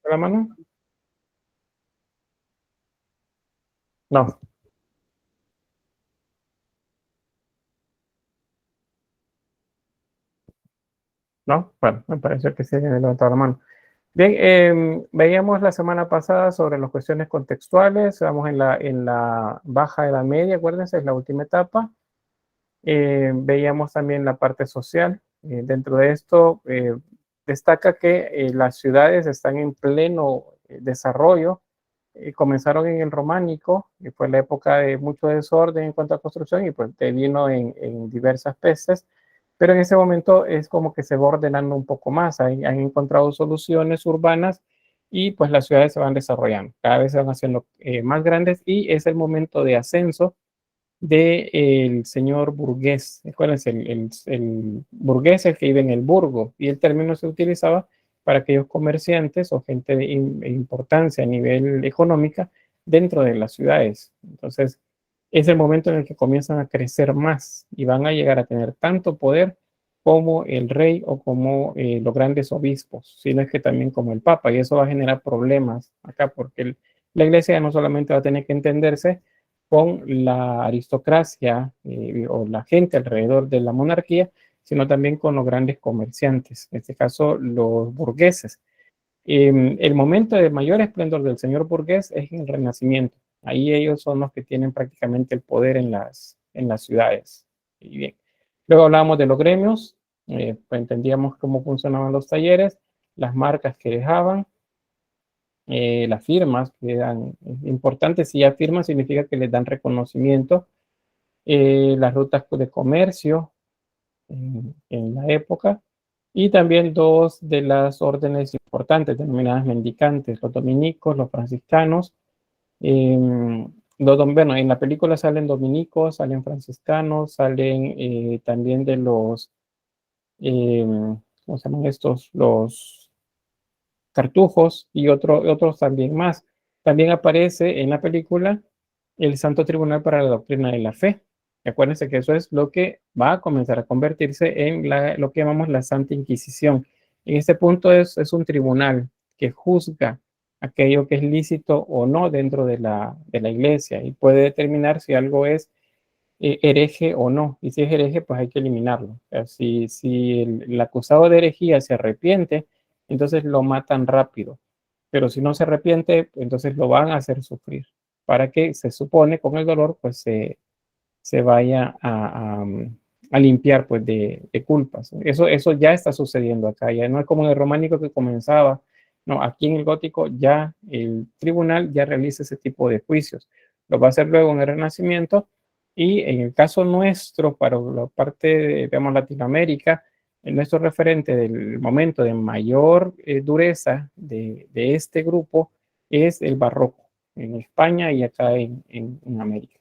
¿La mano? No, no, bueno, me parece que sí me levantado la mano. Bien, veíamos la semana pasada sobre las cuestiones contextuales, vamos en la baja edad media, acuérdense, es la última etapa. Veíamos también la parte social. Dentro de esto, destaca que las ciudades están en pleno desarrollo. Comenzaron en el románico, y fue la época de mucho desorden en cuanto a construcción, y pues vino en diversas pestes, pero en ese momento es como que se va ordenando un poco más, han encontrado soluciones urbanas y pues las ciudades se van desarrollando, cada vez se van haciendo más grandes y es el momento de ascenso del señor burgués. Acuérdense, el burgués es el que vive en el burgo y el término se utilizaba para aquellos comerciantes o gente de importancia a nivel económica dentro de las ciudades. Entonces, es el momento en el que comienzan a crecer más y van a llegar a tener tanto poder como el rey o como los grandes obispos, sino es que también como el papa, y eso va a generar problemas acá, porque la iglesia no solamente va a tener que entenderse con la aristocracia o la gente alrededor de la monarquía, sino también con los grandes comerciantes, en este caso los burgueses. El momento de mayor esplendor del señor burgués es en el Renacimiento. Ahí ellos son los que tienen prácticamente el poder en las ciudades. Y bien. Luego hablábamos de los gremios, pues entendíamos cómo funcionaban los talleres, las marcas que dejaban, las firmas que eran importantes. Si ya firman significa que les dan reconocimiento, las rutas de comercio en la época, y también dos de las órdenes importantes denominadas mendicantes, los dominicos, los franciscanos. Eh, bueno, en la película salen dominicos, salen franciscanos, salen también de los, eh, ¿cómo se llaman estos? Los cartujos y otros también más. También aparece en la película el Santo Tribunal para la Doctrina de la Fe. Acuérdense que eso es lo que va a comenzar a convertirse en lo que llamamos la Santa Inquisición. En este punto es un tribunal que juzga aquello que es lícito o no dentro de la iglesia y puede determinar si algo es hereje o no. Y si es hereje, pues hay que eliminarlo. O sea, si el acusado de herejía se arrepiente, entonces lo matan rápido. Pero si no se arrepiente, entonces lo van a hacer sufrir para que se supone con el dolor, pues se vaya a limpiar pues de culpas. Eso ya está sucediendo acá, ya no es como en el románico que comenzaba, no, aquí en el gótico ya el tribunal ya realiza ese tipo de juicios. Lo va a hacer luego en el Renacimiento y en el caso nuestro, para la parte de, digamos, Latinoamérica, nuestro referente del momento de mayor dureza de este grupo es el barroco en España y acá en América.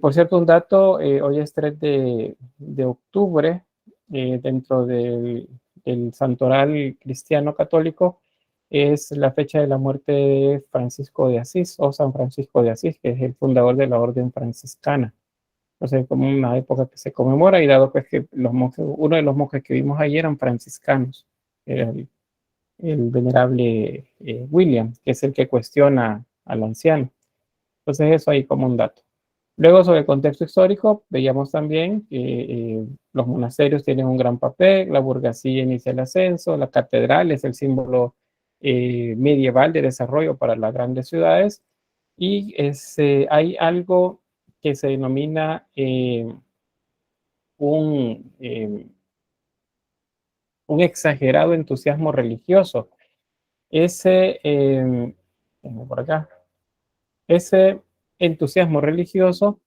Por cierto, un dato, hoy es 3 de octubre, dentro del santoral cristiano católico, es la fecha de la muerte de Francisco de Asís o San Francisco de Asís, que es el fundador de la orden franciscana. Entonces, como una época que se conmemora y dado pues que los monjes, uno de los monjes que vimos ahí eran franciscanos, era el venerable William, que es el que cuestiona al anciano. Entonces, eso ahí como un dato. Luego, sobre el contexto histórico, veíamos también que los monasterios tienen un gran papel, la burguesía inicia el ascenso, la catedral es el símbolo medieval de desarrollo para las grandes ciudades, y hay algo que se denomina un, un exagerado entusiasmo religioso. Ese, por acá, ese entusiasmo religioso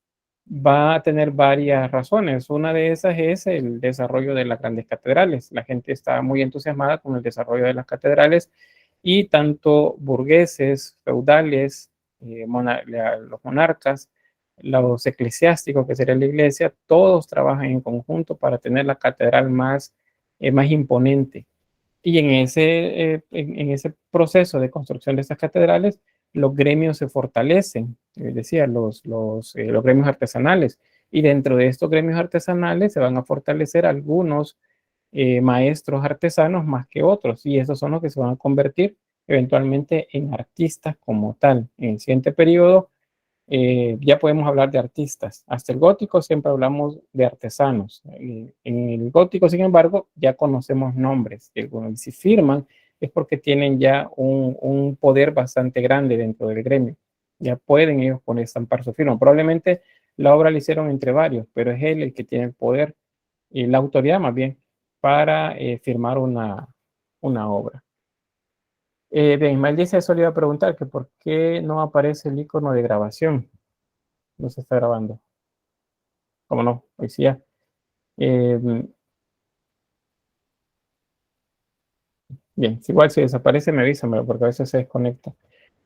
va a tener varias razones. Una de esas es el desarrollo de las grandes catedrales. La gente está muy entusiasmada con el desarrollo de las catedrales y tanto burgueses, feudales, los monarcas, los eclesiásticos, que sería la iglesia, todos trabajan en conjunto para tener la catedral más imponente. Y en ese proceso de construcción de estas catedrales, los gremios se fortalecen, decía, los gremios artesanales. Y dentro de estos gremios artesanales se van a fortalecer algunos maestros artesanos más que otros, y esos son los que se van a convertir eventualmente en artistas como tal. En el siguiente periodo ya podemos hablar de artistas. Hasta el gótico siempre hablamos de artesanos. En el gótico, sin embargo, ya conocemos nombres. Si firman es porque tienen ya un poder bastante grande dentro del gremio. Ya pueden ellos poner, estampar su firma. Probablemente la obra la hicieron entre varios, pero es él el que tiene el poder y la autoridad más bien para firmar una obra. Bien, Ismael dice, eso le iba a preguntar, que por qué no aparece el icono de grabación. No se está grabando. ¿Cómo no? Decía. Eh, bien, igual si desaparece me avísamelo porque a veces se desconecta.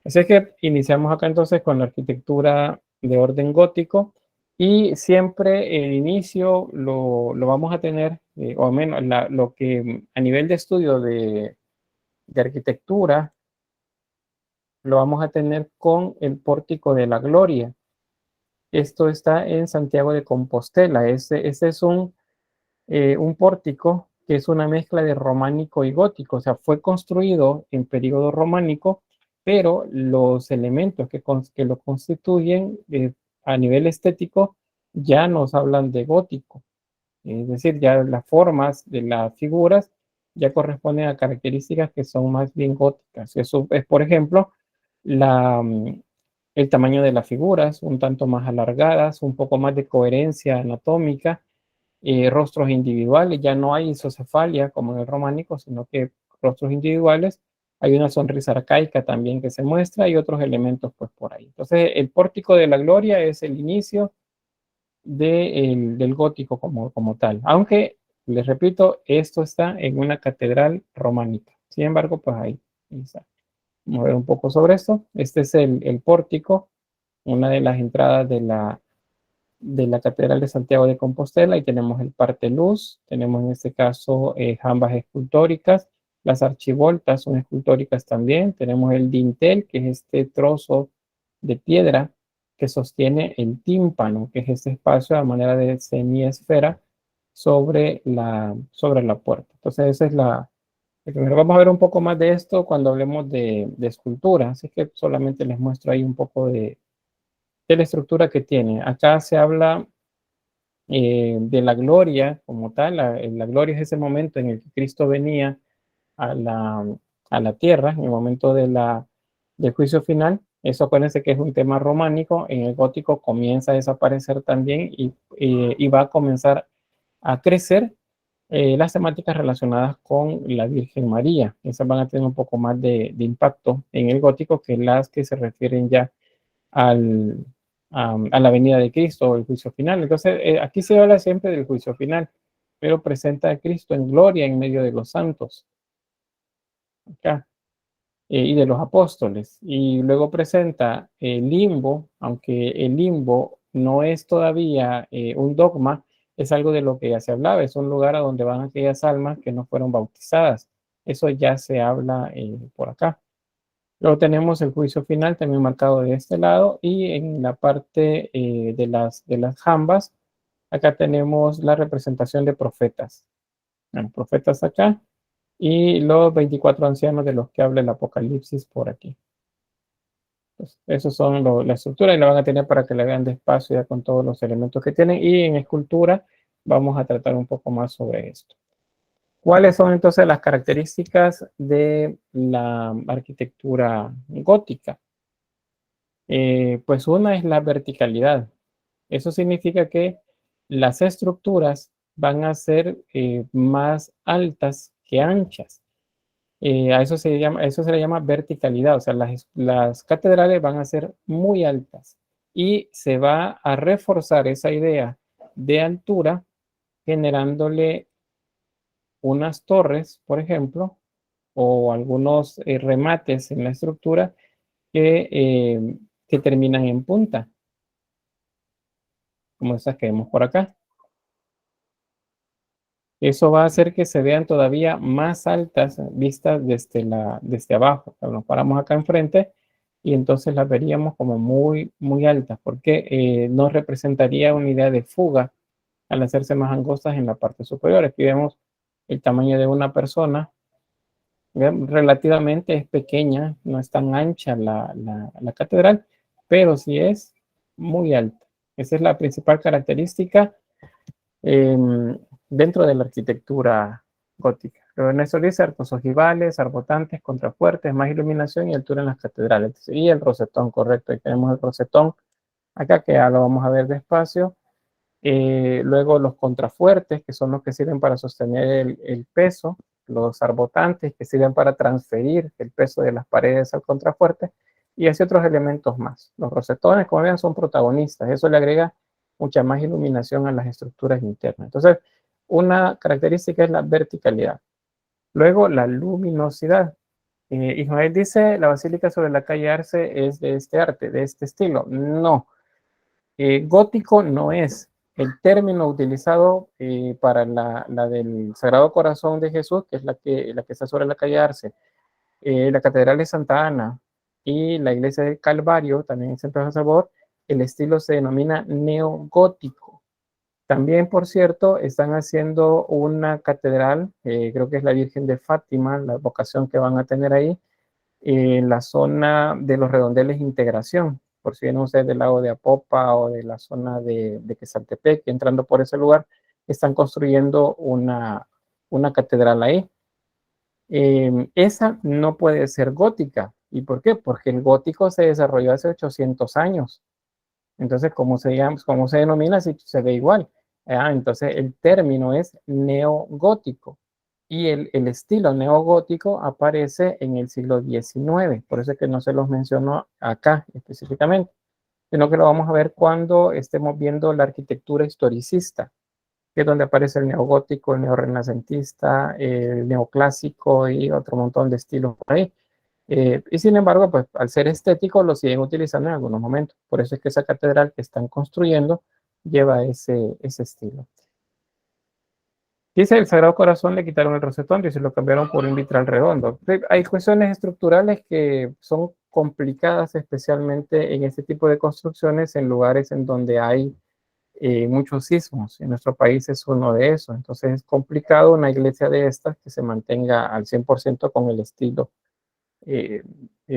Así es que iniciamos acá entonces con la arquitectura de orden gótico y siempre el inicio lo vamos a tener, o al menos lo que a nivel de estudio de arquitectura, lo vamos a tener con el Pórtico de la Gloria. Esto está en Santiago de Compostela. Este es un pórtico que es una mezcla de románico y gótico. O sea, fue construido en periodo románico, pero los elementos que lo constituyen a nivel estético ya nos hablan de gótico. Es decir, ya las formas de las figuras ya corresponden a características que son más bien góticas. Eso es, por ejemplo, la, el tamaño de las figuras, un tanto más alargadas, un poco más de coherencia anatómica, rostros individuales, ya no hay isocefalia como en el románico, sino que rostros individuales. Hay una sonrisa arcaica también que se muestra y otros elementos pues por ahí. Entonces, el Pórtico de la Gloria es el inicio del gótico como tal. Aunque, les repito, esto está en una catedral románica. Sin embargo, pues ahí está. Vamos a ver un poco sobre esto. Este es el pórtico, una de las entradas de la Catedral de Santiago de Compostela, y tenemos el parte luz, tenemos en este caso jambas escultóricas, las archivoltas son escultóricas también, tenemos el dintel, que es este trozo de piedra que sostiene el tímpano, que es este espacio a manera de semiesfera sobre la puerta. Entonces esa es primero vamos a ver un poco más de esto cuando hablemos de escultura, así que solamente les muestro ahí un poco de la estructura que tiene. Acá se habla de la gloria como tal. La gloria es ese momento en el que Cristo venía a la tierra, en el momento del juicio final. Eso acuérdense que es un tema románico. En el gótico comienza a desaparecer también y va a comenzar a crecer las temáticas relacionadas con la Virgen María. Esas van a tener un poco más de impacto en el gótico que las que se refieren ya al, a la venida de Cristo o el juicio final. Entonces, aquí se habla siempre del juicio final, pero presenta a Cristo en gloria en medio de los santos, acá, y de los apóstoles. Y luego presenta el limbo, aunque el limbo no es todavía un dogma, es algo de lo que ya se hablaba, es un lugar a donde van aquellas almas que no fueron bautizadas. Eso ya se habla por acá. Luego tenemos el juicio final también marcado de este lado, y en la parte de las jambas, acá tenemos la representación de profetas. Bueno, profetas acá y los 24 ancianos de los que habla el Apocalipsis por aquí. Pues, esos son la estructura y la van a tener para que la vean despacio ya con todos los elementos que tienen, y en escultura vamos a tratar un poco más sobre esto. ¿Cuáles son entonces las características de la arquitectura gótica? Pues una es la verticalidad. Eso significa que las estructuras van a ser más altas que anchas. A eso se le llama verticalidad. O sea, las catedrales van a ser muy altas y se va a reforzar esa idea de altura generándole unas torres, por ejemplo, o algunos remates en la estructura que terminan en punta, como estas que vemos por acá. Eso va a hacer que se vean todavía más altas vistas desde abajo. O sea, nos paramos acá enfrente y entonces las veríamos como muy, muy altas, porque nos representaría una idea de fuga al hacerse más angostas en la parte superior. Aquí vemos el tamaño de una persona. Relativamente es pequeña, no es tan ancha la catedral, pero sí es muy alta. Esa es la principal característica eh, dentro de la arquitectura gótica. Pero Ernesto dice arcos ojivales, arbotantes, contrafuertes, más iluminación y altura en las catedrales. Y el rosetón, correcto, ahí tenemos el rosetón acá, que ya lo vamos a ver despacio. Luego los contrafuertes, que son los que sirven para sostener el peso, los arbotantes, que sirven para transferir el peso de las paredes al contrafuerte, y así otros elementos más. Los rosetones, como ven, son protagonistas. Eso le agrega mucha más iluminación a las estructuras internas. Entonces, una característica es la verticalidad. Luego, la luminosidad. Ismael dice, la basílica sobre la calle Arce es de este arte, de este estilo. No, gótico no es. El término utilizado para la del Sagrado Corazón de Jesús, que es la que está sobre la calle Arce, la Catedral de Santa Ana y la Iglesia del Calvario, también en Centro de San Salvador, el estilo se denomina neogótico. También, por cierto, están haciendo una catedral, creo que es la Virgen de Fátima, la vocación que van a tener ahí, en la zona de los redondeles Integración, por si vienen ustedes del lado de Apopa o de la zona de Quesaltepec, entrando por ese lugar, están construyendo una catedral ahí. Esa no puede ser gótica. ¿Y por qué? Porque el gótico se desarrolló hace 800 años. Entonces, ¿cómo se denomina si se ve igual? Entonces, el término es neogótico. Y el estilo neogótico aparece en el siglo XIX. Por eso es que no se los menciono acá específicamente, sino que lo vamos a ver cuando estemos viendo la arquitectura historicista, que es donde aparece el neogótico, el neorrenacentista, el neoclásico y otro montón de estilos por ahí. Y sin embargo, pues al ser estético lo siguen utilizando en algunos momentos. Por eso es que esa catedral que están construyendo lleva ese estilo. Dice el Sagrado Corazón le quitaron el rosetón y se lo cambiaron por un vitral redondo. Hay cuestiones estructurales que son complicadas, especialmente en este tipo de construcciones, en lugares en donde hay muchos sismos. En nuestro país es uno de esos. Entonces es complicado una iglesia de estas que se mantenga al 100% con el estilo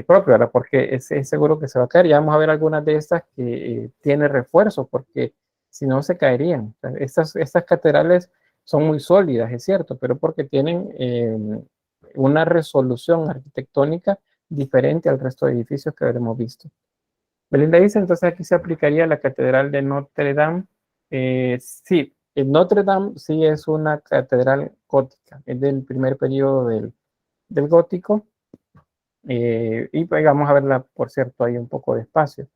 propio, ¿verdad? Porque es seguro que se va a caer. Ya vamos a ver algunas de estas que tiene refuerzo, porque si no se caerían. O sea, estas catedrales son muy sólidas, es cierto, pero porque tienen una resolución arquitectónica diferente al resto de edificios que habremos visto. Belinda dice, entonces aquí se aplicaría la Catedral de Notre Dame. Sí, el Notre Dame sí es una catedral gótica, es del primer periodo del gótico. Y pues vamos a verla, por cierto, ahí un poco despacio.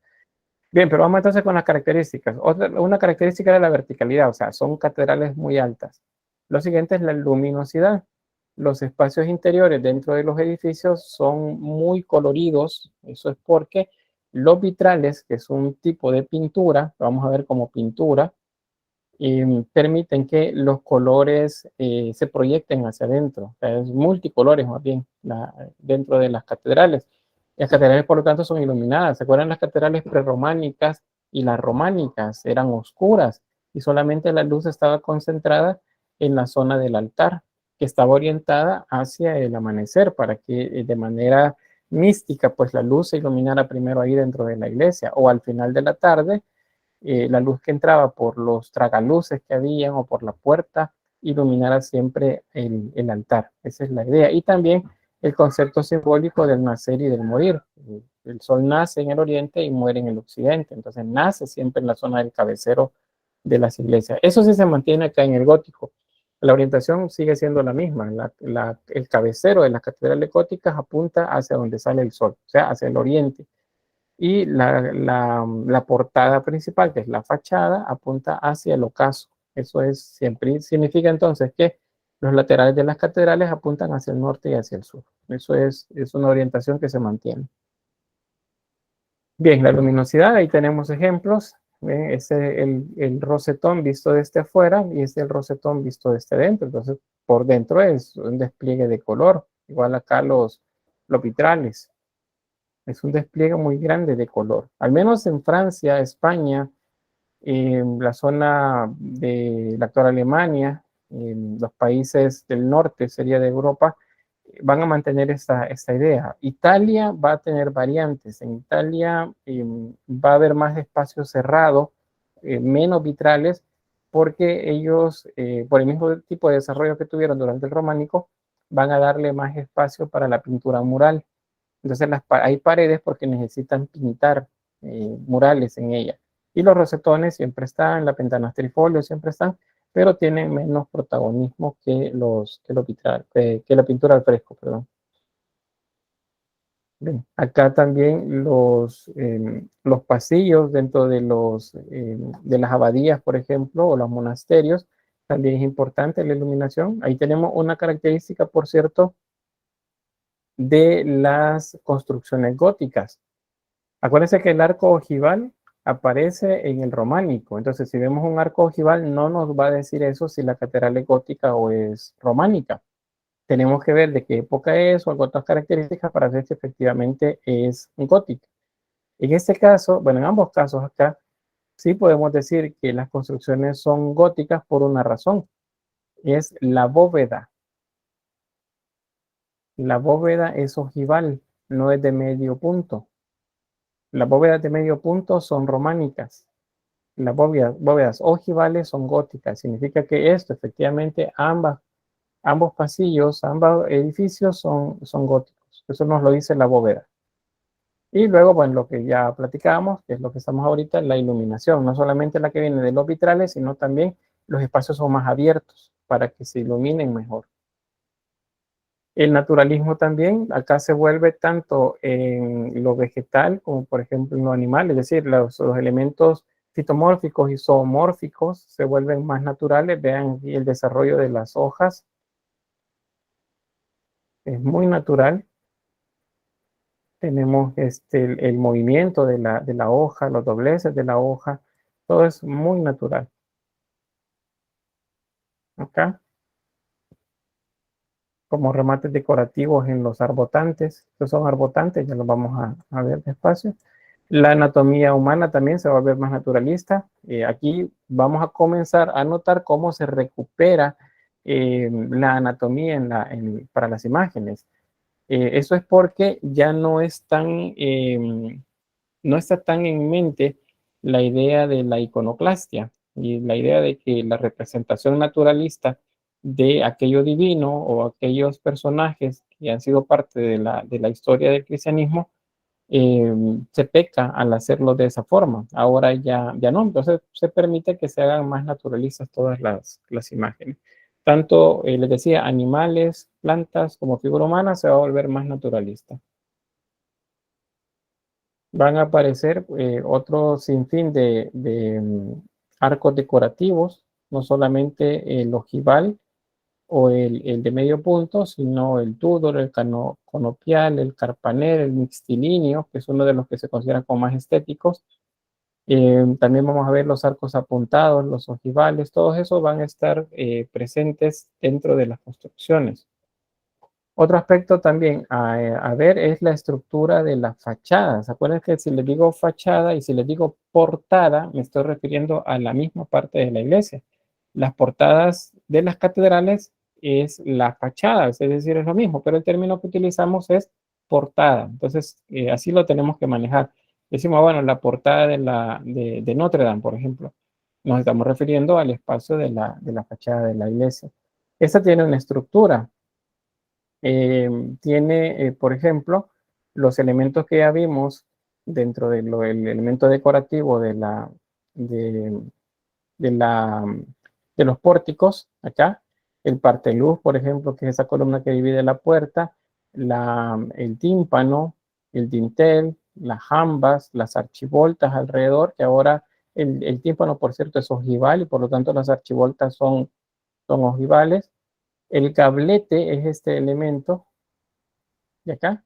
Bien, pero vamos entonces con las características. Una característica de la verticalidad, o sea, son catedrales muy altas. Lo siguiente es la luminosidad. Los espacios interiores dentro de los edificios son muy coloridos. Eso es porque los vitrales, que es un tipo de pintura, lo vamos a ver como pintura, permiten que los colores se proyecten hacia adentro. O sea, es multicolores más bien dentro de las catedrales. Las catedrales, por lo tanto, son iluminadas. ¿Se acuerdan las catedrales prerrománicas y las románicas? Eran oscuras y solamente la luz estaba concentrada en la zona del altar, que estaba orientada hacia el amanecer para que de manera mística, pues la luz se iluminara primero ahí dentro de la iglesia o al final de la tarde la luz que entraba por los tragaluces que habían o por la puerta iluminara siempre el altar. Esa es la idea. Y también el concepto simbólico del nacer y del morir. El sol nace en el oriente y muere en el occidente. Entonces nace siempre en la zona del cabecero de las iglesias. Eso sí se mantiene acá en el gótico. La orientación sigue siendo la misma. El cabecero de las catedrales góticas apunta hacia donde sale el sol, o sea, hacia el oriente. Y la portada principal, que es la fachada, apunta hacia el ocaso. Eso es, siempre significa entonces que los laterales de las catedrales apuntan hacia el norte y hacia el sur. Eso es una orientación que se mantiene. Bien, la luminosidad, ahí tenemos ejemplos. Este es el rosetón visto desde afuera y este es el rosetón visto desde dentro. Entonces, por dentro es un despliegue de color. Igual acá los vitrales. Es un despliegue muy grande de color. Al menos en Francia, España, la zona de la actual Alemania, los países del norte, sería de Europa, van a mantener esta idea. Italia va a tener variantes. En Italia va a haber más espacios cerrados, menos vitrales, porque ellos, por el mismo tipo de desarrollo que tuvieron durante el románico, van a darle más espacio para la pintura mural. Entonces hay paredes porque necesitan pintar murales en ellas. Y los rosetones siempre están, las ventanas trifolio siempre están, pero tienen menos protagonismo que la pintura al fresco, perdón. Bien, acá también los pasillos dentro de las abadías, por ejemplo, o los monasterios, también es importante la iluminación. Ahí tenemos una característica, por cierto, de las construcciones góticas. Acuérdense que el arco ojival aparece en el románico. Entonces, si vemos un arco ojival, no nos va a decir eso si la catedral es gótica o es románica. Tenemos que ver de qué época es o algunas otras características para ver si efectivamente es gótica. En este caso, bueno, en ambos casos acá, sí podemos decir que las construcciones son góticas por una razón. Es la bóveda. La bóveda es ojival, no es de medio punto. Las bóvedas de medio punto son románicas. Las bóvedas ojivales son góticas. Significa que esto, efectivamente, ambos pasillos, ambos edificios son góticos. Eso nos lo dice la bóveda. Y luego, bueno, lo que ya platicábamos, que es lo que estamos ahorita, la iluminación. No solamente la que viene de los vitrales, sino también los espacios son más abiertos para que se iluminen mejor. El naturalismo también, acá se vuelve tanto en lo vegetal como por ejemplo en lo animal, es decir, los elementos fitomórficos y zoomórficos se vuelven más naturales. Vean aquí el desarrollo de las hojas, es muy natural. Tenemos el movimiento de la hoja, los dobleces de la hoja, todo es muy natural. Acá, como remates decorativos en los arbotantes, estos son arbotantes, ya los vamos a ver despacio. La anatomía humana también se va a ver más naturalista. Aquí vamos a comenzar a notar cómo se recupera la anatomía para las imágenes. Eso es porque ya no está tan en mente la idea de la iconoclastia y la idea de que la representación naturalista de aquello divino o aquellos personajes que han sido parte de la historia del cristianismo se peca al hacerlo de esa forma. Ahora ya no, entonces se permite que se hagan más naturalistas todas las imágenes. Tanto, les decía, animales, plantas como figura humana se va a volver más naturalista. Van a aparecer otro sinfín de arcos decorativos, no solamente el ojival o el de medio punto, sino el Tudor, el conopial, el carpanel, el mixtilíneo, que es uno de los que se consideran como más estéticos. También vamos a ver los arcos apuntados, los ojivales, todos esos van a estar presentes dentro de las construcciones. Otro aspecto también a ver es la estructura de las fachadas. ¿Se que si les digo fachada y si les digo portada, me estoy refiriendo a la misma parte de la iglesia? Las portadas de las catedrales es la fachada, es decir, es lo mismo, pero el término que utilizamos es portada. Entonces, así lo tenemos que manejar. Decimos, bueno, la portada de Notre Dame, por ejemplo. Nos estamos refiriendo al espacio de la fachada de la iglesia. Esta tiene una estructura. Tiene, por ejemplo, los elementos que ya vimos dentro del elemento decorativo de, de, la, de los pórticos, acá, el parteluz, por ejemplo, que es esa columna que divide la puerta, el tímpano, el dintel, las jambas, las archivoltas alrededor, que ahora el tímpano, por cierto, es ojival y por lo tanto las archivoltas son ojivales. El gablete es este elemento de acá.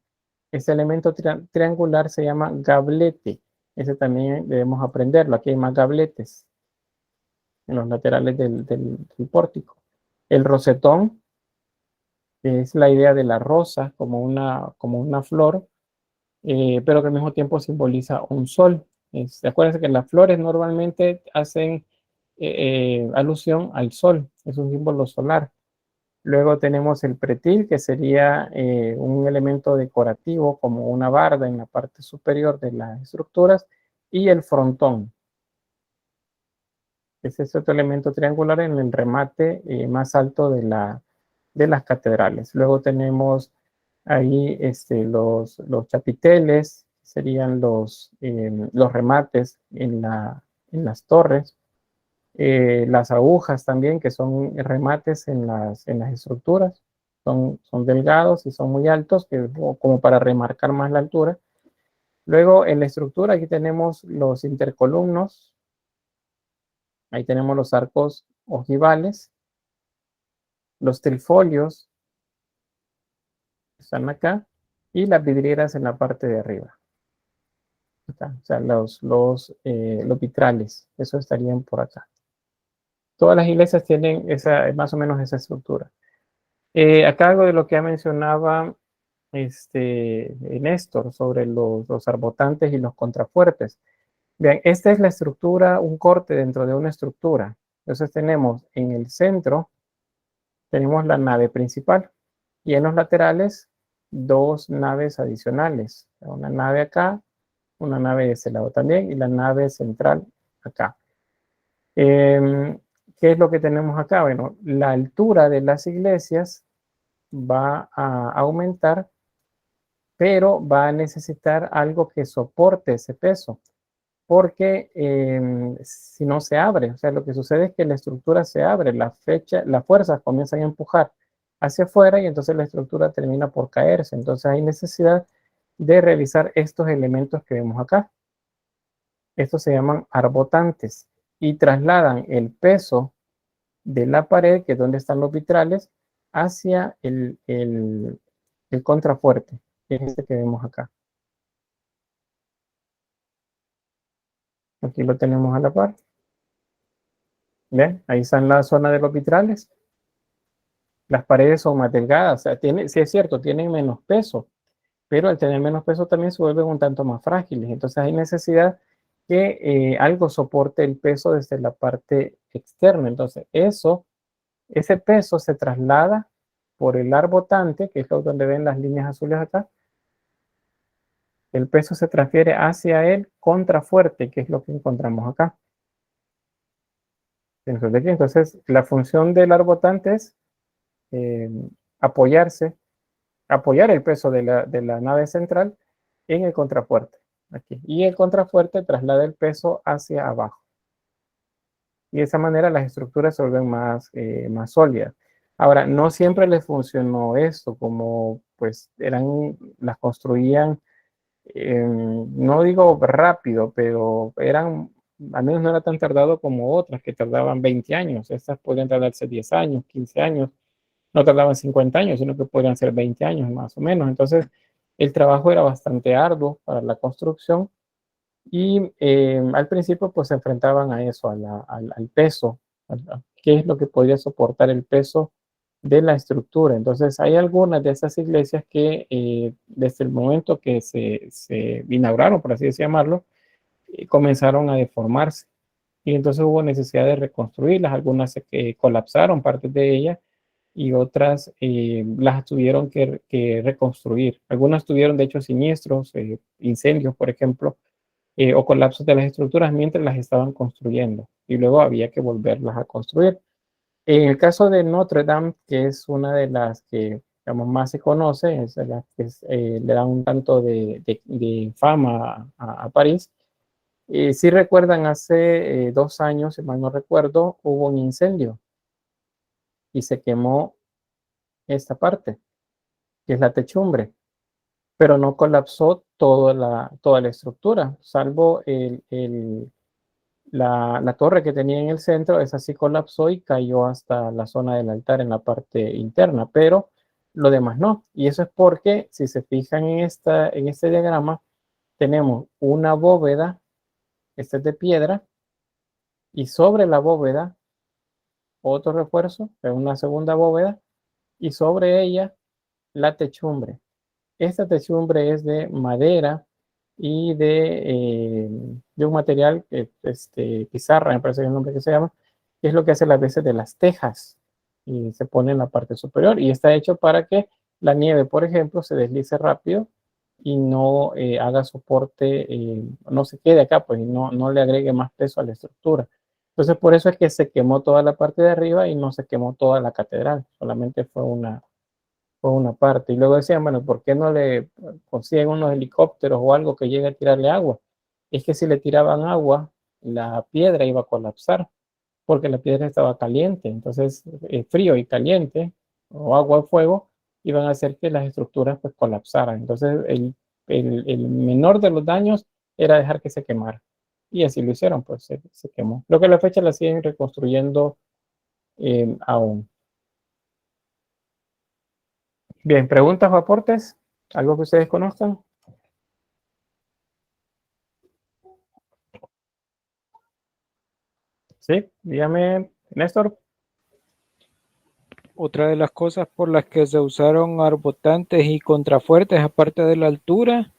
Este elemento triangular se llama gablete. Ese también debemos aprenderlo. Aquí hay más gabletes en los laterales del pórtico. El rosetón es la idea de la rosa como una flor, pero que al mismo tiempo simboliza un sol. Acuérdense que las flores normalmente hacen alusión al sol, es un símbolo solar. Luego tenemos el pretil, que sería un elemento decorativo como una barda en la parte superior de las estructuras, y el frontón. Ese es otro elemento triangular en el remate más alto de las catedrales. Luego tenemos ahí los chapiteles, serían los remates en las torres. Las agujas también, que son remates en las estructuras, son delgados y son muy altos, como para remarcar más la altura. Luego en la estructura aquí tenemos los intercolumnos, ahí tenemos los arcos ojivales, los trifolios están acá, y las vidrieras en la parte de arriba. Acá, o sea, los vitrales, eso estarían por acá. Todas las iglesias tienen más o menos esa estructura. Acá algo de lo que ya mencionaba Néstor sobre los arbotantes y los contrafuertes. Vean, esta es la estructura, un corte dentro de una estructura. Entonces tenemos en el centro, tenemos la nave principal, y en los laterales dos naves adicionales. Una nave acá, una nave de este lado también, y la nave central acá. ¿Qué es lo que tenemos acá? Bueno, la altura de las iglesias va a aumentar, pero va a necesitar algo que soporte ese peso, porque si no se abre, o sea, lo que sucede es que la estructura se abre, las fuerzas comienzan a empujar hacia afuera, y entonces la estructura termina por caerse. Entonces hay necesidad de realizar estos elementos que vemos acá. Estos se llaman arbotantes y trasladan el peso de la pared, que es donde están los vitrales, hacia el contrafuerte, que es este que vemos acá. Aquí lo tenemos a la par. ¿Ven? Ahí está en la zona de los vitrales. Las paredes son más delgadas, o sea, sí es cierto, tienen menos peso, pero al tener menos peso también se vuelven un tanto más frágiles. Entonces hay necesidad que algo soporte el peso desde la parte externa. Entonces ese peso se traslada por el arbotante, que es donde ven las líneas azules acá. El peso se transfiere hacia el contrafuerte, que es lo que encontramos acá. Entonces la función del arbotante es eh, apoyar el peso de la nave central en el contrafuerte. Aquí. Y el contrafuerte traslada el peso hacia abajo. Y de esa manera las estructuras se vuelven más sólidas. Ahora, no siempre les funcionó esto, como pues las construían, no digo rápido, pero al menos no era tan tardado como otras que tardaban 20 años. Estas podían tardarse 10 años, 15 años. No tardaban 50 años, sino que podrían ser 20 años más o menos. Entonces, el trabajo era bastante arduo para la construcción, y al principio pues se enfrentaban a eso, al peso, qué es lo que podría soportar el peso de la estructura. Entonces, hay algunas de esas iglesias que desde el momento que se inauguraron, por así llamarlo, comenzaron a deformarse. Y entonces hubo necesidad de reconstruirlas. Algunas se colapsaron, partes de ellas, y otras las tuvieron que reconstruir. Algunas tuvieron, de hecho, siniestros, incendios, por ejemplo, o colapsos de las estructuras mientras las estaban construyendo, y luego había que volverlas a construir. En el caso de Notre Dame, que es una de las que digamos, más se conoce, es la que le da un tanto de fama a París. Si recuerdan, hace 2 años, si mal no recuerdo, hubo un incendio y se quemó esta parte, que es la techumbre, pero no colapsó toda la estructura, salvo la torre que tenía en el centro. Esa sí colapsó y cayó hasta la zona del altar en la parte interna, pero lo demás no. Y eso es porque, si se fijan en este diagrama, tenemos una bóveda, esta es de piedra, y sobre la bóveda otro refuerzo, es una segunda bóveda, y sobre ella la techumbre. Esta techumbre es de madera y de un material, pizarra, me parece que es el nombre que se llama, que es lo que hace las veces de las tejas, y se pone en la parte superior, y está hecho para que la nieve, por ejemplo, se deslice rápido y no haga soporte, no se quede acá, pues, y no le agregue más peso a la estructura. Entonces, por eso es que se quemó toda la parte de arriba y no se quemó toda la catedral, solamente fue una parte. Y luego decían, bueno, ¿por qué no le consiguen unos helicópteros o algo que llegue a tirarle agua? Es que si le tiraban agua, la piedra iba a colapsar, porque la piedra estaba caliente. Entonces, frío y caliente, o agua o fuego, iban a hacer que las estructuras pues colapsaran. Entonces, el menor de los daños era dejar que se quemara. Y así lo hicieron, pues se quemó. Creo que a la fecha la siguen reconstruyendo aún. Bien, ¿preguntas o aportes? ¿Algo que ustedes conozcan? Sí, dígame, Néstor. Otra de las cosas por las que se usaron arbotantes y contrafuertes, aparte de la altura,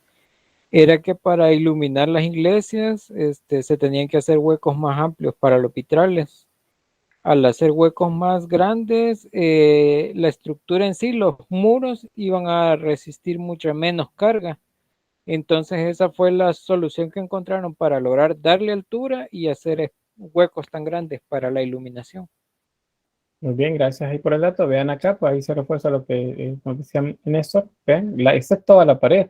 era que para iluminar las iglesias, se tenían que hacer huecos más amplios para los vitrales. Al hacer huecos más grandes, la estructura en sí, los muros, iban a resistir mucha menos carga. Entonces esa fue la solución que encontraron para lograr darle altura y hacer huecos tan grandes para la iluminación. Muy bien, gracias ahí por el dato. Vean acá, pues ahí se refuerza lo que nos decía Néstor. Vean, esta es toda la pared.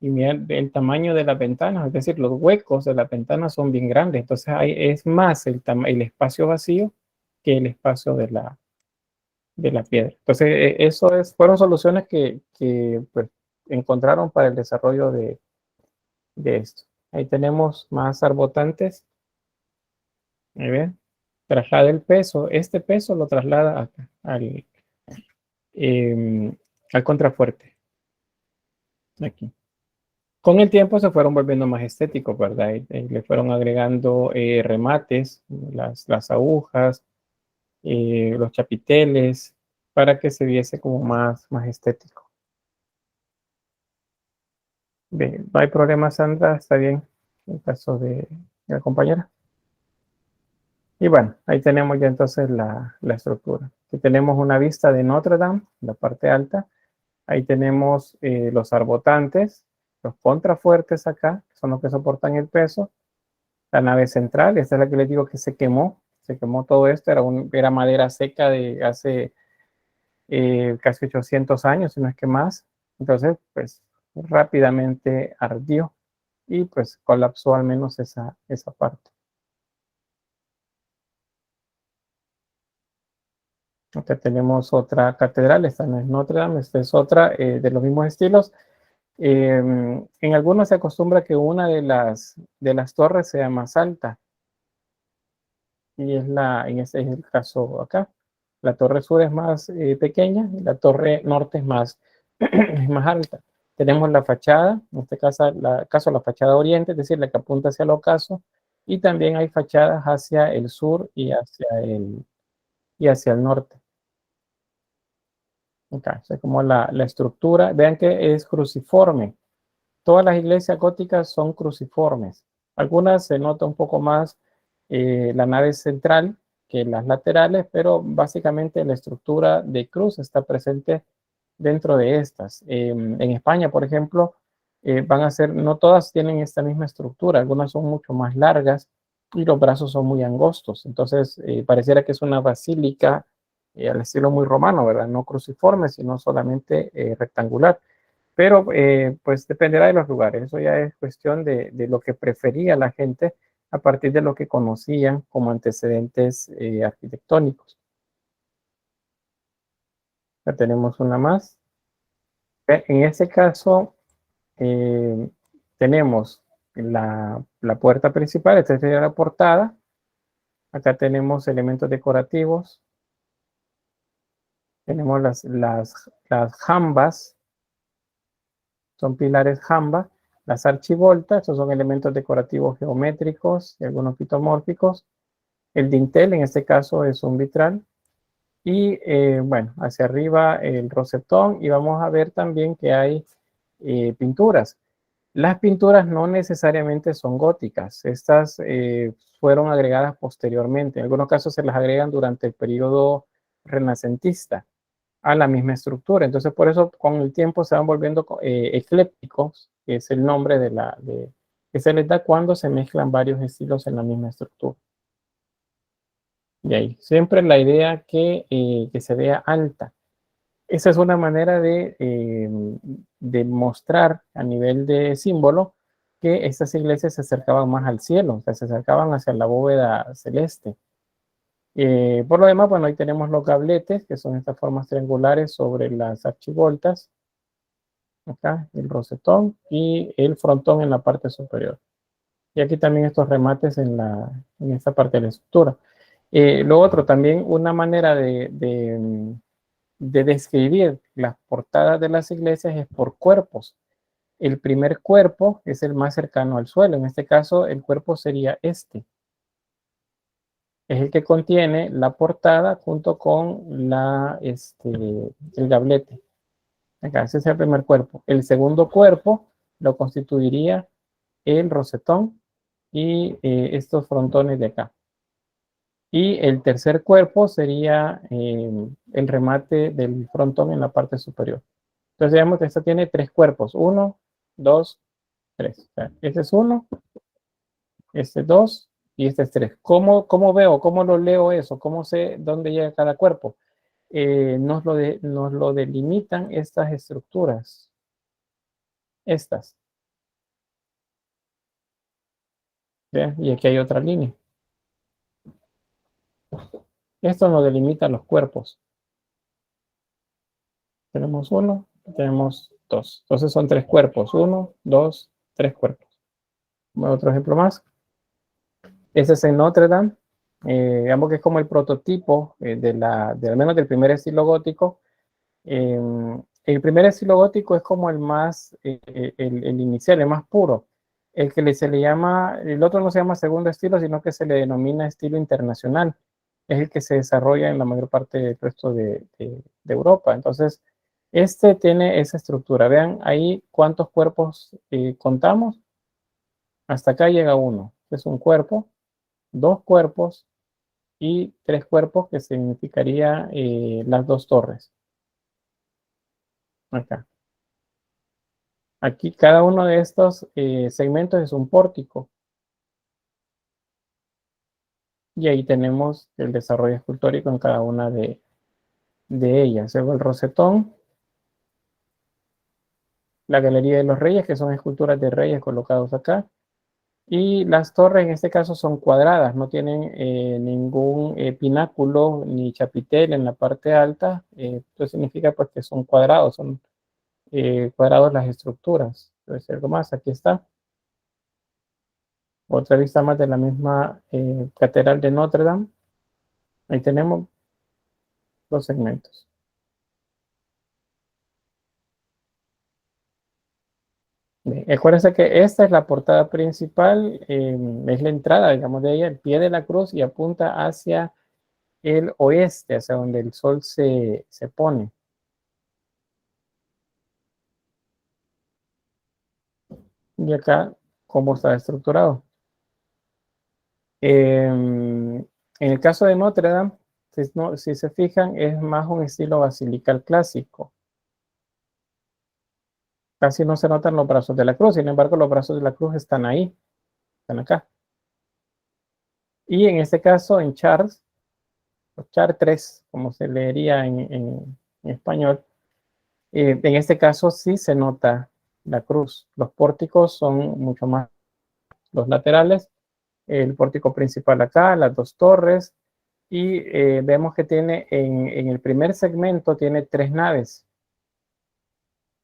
Y miren el tamaño de las ventanas, es decir, los huecos de las ventanas son bien grandes. Entonces ahí es más el espacio vacío que el espacio de la piedra. Entonces, fueron soluciones que pues, encontraron para el desarrollo de esto. Ahí tenemos más arbotantes. Ahí ven, traslada el peso. Este peso lo traslada acá, al contrafuerte. Aquí. Con el tiempo se fueron volviendo más estéticos, ¿verdad? Y le fueron agregando remates, las agujas, los chapiteles, para que se viese como más estético. Bien, no hay problema, Sandra, está bien, en el caso de la compañera. Y bueno, ahí tenemos ya entonces la estructura. Aquí tenemos una vista de Notre Dame, la parte alta. Ahí tenemos los arbotantes, los contrafuertes acá, que son los que soportan el peso. La nave central, esta es la que les digo que se quemó todo esto, era madera seca de hace casi 800 años, si no es que más. Entonces, pues rápidamente ardió y pues colapsó al menos esa parte. Acá tenemos otra catedral, esta no es Notre Dame, esta es otra de los mismos estilos. En algunos se acostumbra que una de las torres sea más alta, y ese es el caso acá. La torre sur es más pequeña y la torre norte es es más alta. Tenemos la fachada, en este caso la fachada oriente, es decir, la que apunta hacia el ocaso, y también hay fachadas hacia el sur y hacia el norte. Acá, es como la estructura. Vean que es cruciforme. Todas las iglesias góticas son cruciformes. Algunas se nota un poco más la nave central que las laterales, pero básicamente la estructura de cruz está presente dentro de estas. En España, por ejemplo, no todas tienen esta misma estructura, algunas son mucho más largas y los brazos son muy angostos. Entonces, pareciera que es una basílica al estilo muy romano, ¿verdad? No cruciforme, sino solamente rectangular. Pero pues dependerá de los lugares. Eso ya es cuestión de lo que prefería la gente a partir de lo que conocían como antecedentes arquitectónicos. Ya tenemos una más. En este caso, eh, tenemos la puerta principal, esta sería la portada. Acá tenemos elementos decorativos. Tenemos las jambas, son pilares jamba. Las archivoltas, estos son elementos decorativos geométricos y algunos pitomórficos. El dintel, en este caso, es un vitral. Y bueno, hacia arriba el rosetón. Y vamos a ver también que hay pinturas. Las pinturas no necesariamente son góticas. Estas fueron agregadas posteriormente. En algunos casos se las agregan durante el periodo renacentista a la misma estructura. Entonces, por eso con el tiempo se van volviendo eclépticos, que es el nombre que se les da cuando se mezclan varios estilos en la misma estructura. Y ahí, siempre la idea que se vea alta. Esa es una manera de mostrar a nivel de símbolo que estas iglesias se acercaban más al cielo, o sea, se acercaban hacia la bóveda celeste. Por lo demás, bueno, ahí tenemos los gabletes, que son estas formas triangulares sobre las archivoltas, acá el rosetón y el frontón en la parte superior. Y aquí también estos remates en esta parte de la estructura. Lo otro, también una manera de describir las portadas de las iglesias es por cuerpos. El primer cuerpo es el más cercano al suelo. En este caso, el cuerpo sería este. Es el que contiene la portada junto con el gablete. Acá, ese es el primer cuerpo. El segundo cuerpo lo constituiría el rosetón y estos frontones de acá. Y el tercer cuerpo sería el remate del frontón en la parte superior. Entonces, digamos que esto tiene tres cuerpos. 1, 2, 3. O sea, este es 1, este es 2 y este es 3. ¿Cómo veo? ¿Cómo lo leo eso? ¿Cómo sé dónde llega cada cuerpo? Nos lo delimitan estas estructuras. Estas. ¿Ve? Y aquí hay otra línea. Esto nos delimita los cuerpos. Tenemos 1, tenemos 2. Entonces son tres cuerpos. 1, 2, 3 cuerpos. Otro ejemplo más. Ese es en Notre Dame. Digamos que es como el prototipo al menos del primer estilo gótico. El primer estilo gótico es como el más, el inicial, el más puro. Se le llama, el otro no se llama segundo estilo, sino que se le denomina estilo internacional. Es el que se desarrolla en la mayor parte del resto de Europa. Entonces, este tiene esa estructura. Vean ahí cuántos cuerpos contamos. Hasta acá llega uno. Es un cuerpo, dos cuerpos y tres cuerpos, que significaría las dos torres. Acá. Aquí cada uno de estos segmentos es un pórtico. Y ahí tenemos el desarrollo escultórico en cada una de ellas. Luego el rosetón, la Galería de los Reyes, que son esculturas de reyes colocados acá. Y las torres en este caso son cuadradas, no tienen ningún pináculo ni chapitel en la parte alta. Esto significa pues que son cuadrados, son cuadrados las estructuras. Entonces algo más, aquí está. Otra vista más de la misma Catedral de Notre Dame. Ahí tenemos los segmentos. Bien, acuérdense que esta es la portada principal, es la entrada, digamos, de ella, el pie de la cruz, y apunta hacia el oeste, hacia donde el sol se pone. Y acá, ¿cómo está estructurado? En el caso de Notre Dame, si se fijan, es más un estilo basilical clásico. Casi no se notan los brazos de la cruz, sin embargo, los brazos de la cruz están ahí, están acá. Y en este caso, en Chartres, o Chartres, como se leería en español, en este caso sí se nota la cruz. Los pórticos son mucho más los laterales, el pórtico principal acá, las dos torres, y vemos que tiene en el primer segmento tiene tres naves.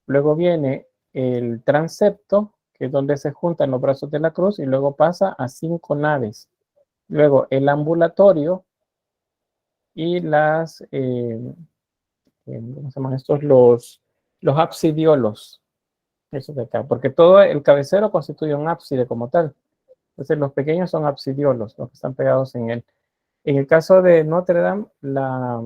Luego viene el transepto, que es donde se juntan los brazos de la cruz, y luego pasa a 5 naves. Luego el ambulatorio y ¿cómo se llaman estos? Los absidiolos. Eso de acá, porque todo el cabecero constituye un ábside como tal. Entonces los pequeños son absidiolos, los que están pegados en él. En el caso de Notre Dame, la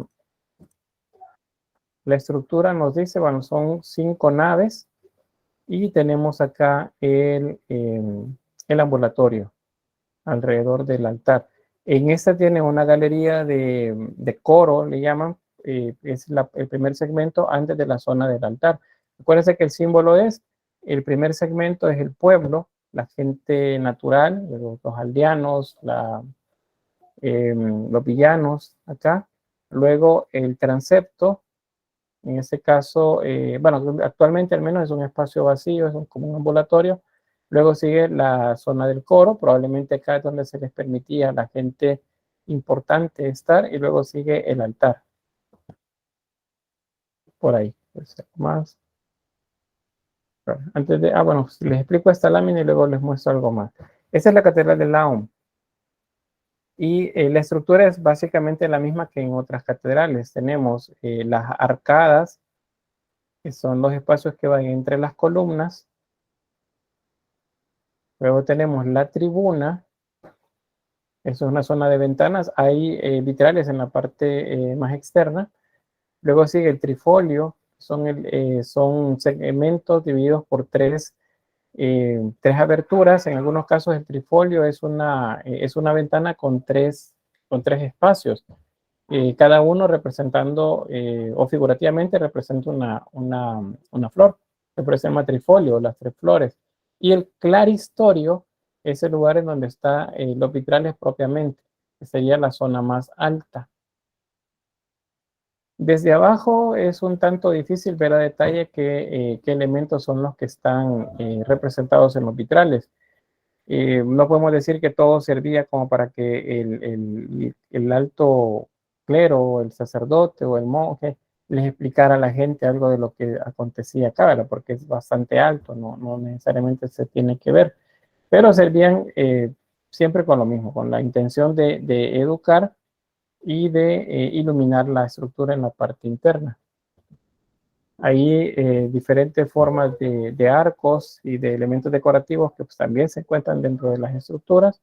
estructura nos dice, bueno, son 5 naves, Y tenemos acá el ambulatorio alrededor del altar. En esta tiene una galería de coro, le llaman, es el primer segmento antes de la zona del altar. Acuérdense que el símbolo es, el primer segmento es el pueblo, la gente natural, los aldeanos, los villanos acá. Luego el transepto, en este caso, bueno, actualmente al menos es un espacio vacío, es como un ambulatorio. Luego sigue la zona del coro, probablemente acá es donde se les permitía a la gente importante estar, y luego sigue el altar, por ahí. Pues, más. Antes de, bueno, les explico esta lámina y luego les muestro algo más. Esta es la Catedral de Laon. Y la estructura es básicamente la misma que en otras catedrales. Tenemos las arcadas, que son los espacios que van entre las columnas. Luego tenemos la tribuna, eso es una zona de ventanas, hay vitrales en la parte más externa. Luego sigue el trifolio, son segmentos divididos por tres aberturas. En algunos casos el trifolio es una ventana con tres espacios, cada uno representando, o figurativamente representa una flor, que puede ser matrifolio, las tres flores. Y el claristorio es el lugar en donde están los vitrales propiamente, que sería la zona más alta. Desde abajo es un tanto difícil ver a detalle qué elementos son los que están representados en los vitrales. No podemos decir que todo servía como para que el alto clero, el sacerdote o el monje les explicara a la gente algo de lo que acontecía acá, ¿verdad? Porque es bastante alto, no necesariamente se tiene que ver, pero servían siempre con lo mismo, con la intención de educar y de iluminar la estructura en la parte interna. Hay diferentes formas de arcos y de elementos decorativos que pues, también se encuentran dentro de las estructuras.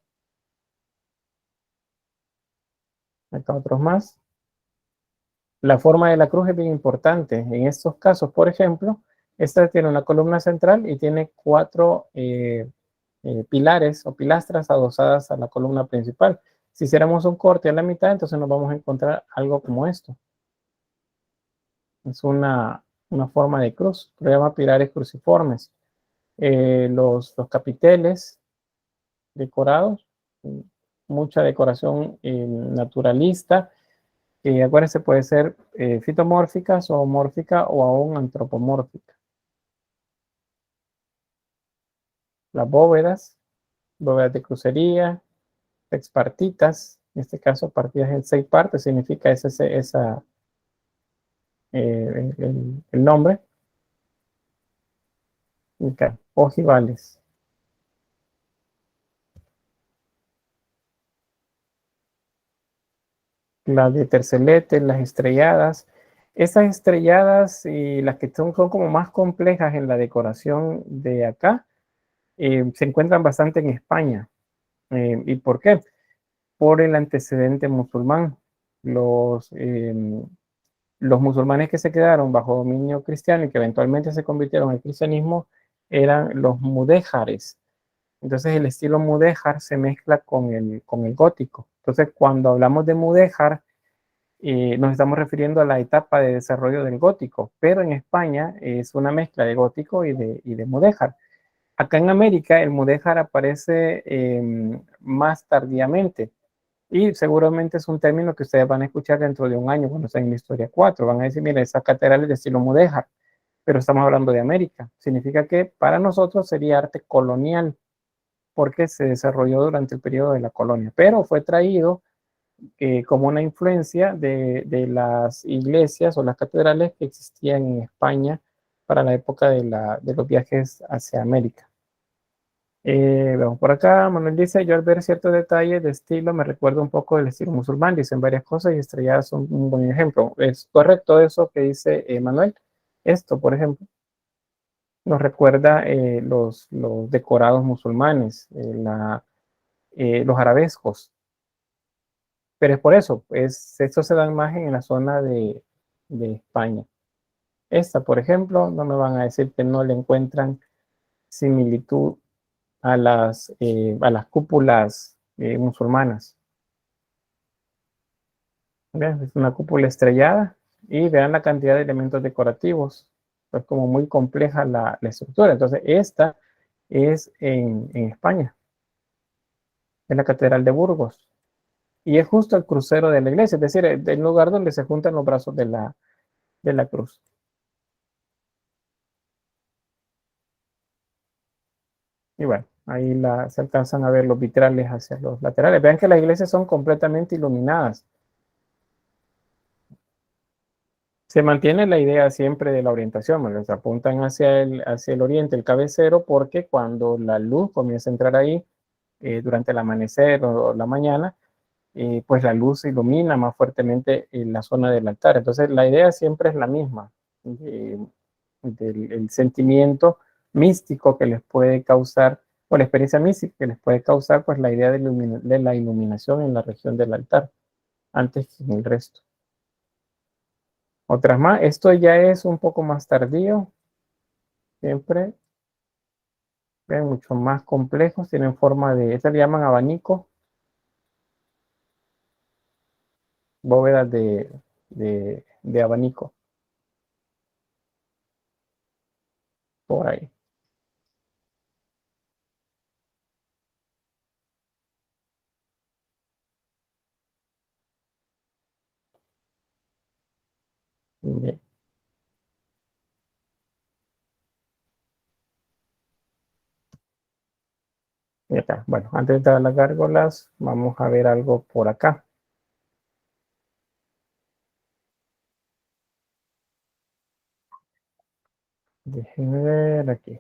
Acá otros más. La forma de la cruz es bien importante. En estos casos, por ejemplo, esta tiene una columna central y tiene cuatro pilares o pilastras adosadas a la columna principal. Si hiciéramos un corte a la mitad, entonces nos vamos a encontrar algo como esto. Es una forma de cruz, se llama pilares cruciformes. Los capiteles decorados, mucha decoración naturalista, que acuérdense puede ser fitomórfica, zoomórfica o aún antropomórfica. Las bóvedas de crucería, sexpartitas, en este caso partidas en 6 partes, significa el nombre, ojivales. Las de tercelete, las estrelladas. Esas estrelladas y las que son como más complejas en la decoración de acá, se encuentran bastante en España. ¿Y por qué? Por el antecedente musulmán. Los musulmanes que se quedaron bajo dominio cristiano y que eventualmente se convirtieron al cristianismo eran los mudéjares. Entonces el estilo mudéjar se mezcla con el gótico. Entonces cuando hablamos de mudéjar, nos estamos refiriendo a la etapa de desarrollo del gótico, pero en España es una mezcla de gótico y de mudéjar. Acá en América el mudéjar aparece más tardíamente y seguramente es un término que ustedes van a escuchar dentro de un año cuando estén en la historia 4. Van a decir, mira, esa catedral es de estilo mudéjar, pero estamos hablando de América. Significa que para nosotros sería arte colonial porque se desarrolló durante el periodo de la colonia, pero fue traído como una influencia de las iglesias o las catedrales que existían en España para la época de los viajes hacia América. Vamos por acá, Manuel dice, yo al ver ciertos detalles de estilo me recuerdo un poco del estilo musulmán, dicen varias cosas y estrelladas son un buen ejemplo. Es correcto eso que dice Manuel. Esto, por ejemplo, nos recuerda los decorados musulmanes, los arabescos. Pero es por eso, esto se da más en la zona de España. Esta, por ejemplo, no me van a decir que no le encuentran similitud a las cúpulas musulmanas. ¿Ven? Es una cúpula estrellada y vean la cantidad de elementos decorativos. Es como muy compleja la estructura. Entonces, esta es en España, en la Catedral de Burgos. Y es justo el crucero de la iglesia, es decir, el lugar donde se juntan los brazos de la cruz. Y bueno, ahí se alcanzan a ver los vitrales hacia los laterales. Vean que las iglesias son completamente iluminadas. Se mantiene la idea siempre de la orientación, bueno, se apuntan hacia el oriente, el cabecero, porque cuando la luz comienza a entrar ahí, durante el amanecer o la mañana, pues la luz ilumina más fuertemente en la zona del altar. Entonces la idea siempre es la misma, del sentimiento místico que les puede causar, o la experiencia mística que les puede causar, pues la idea de la iluminación en la región del altar, antes que en el resto. Otras más, esto ya es un poco más tardío, siempre, ven, mucho más complejos, tienen forma de, estas le llaman abanico, bóvedas de abanico, por ahí. Bien, ya está. Bueno, antes de las gárgolas, vamos a ver algo por acá. Déjenme ver aquí.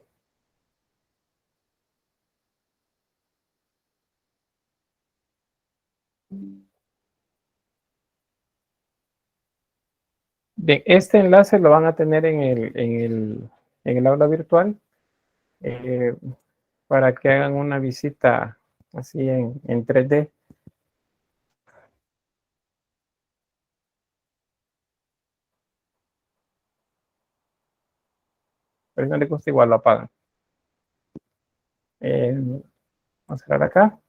Bien, este enlace lo van a tener en el aula virtual, eh, para que hagan una visita así en 3D. Pero si no le gusta, igual lo apagan. Vamos a cerrar acá.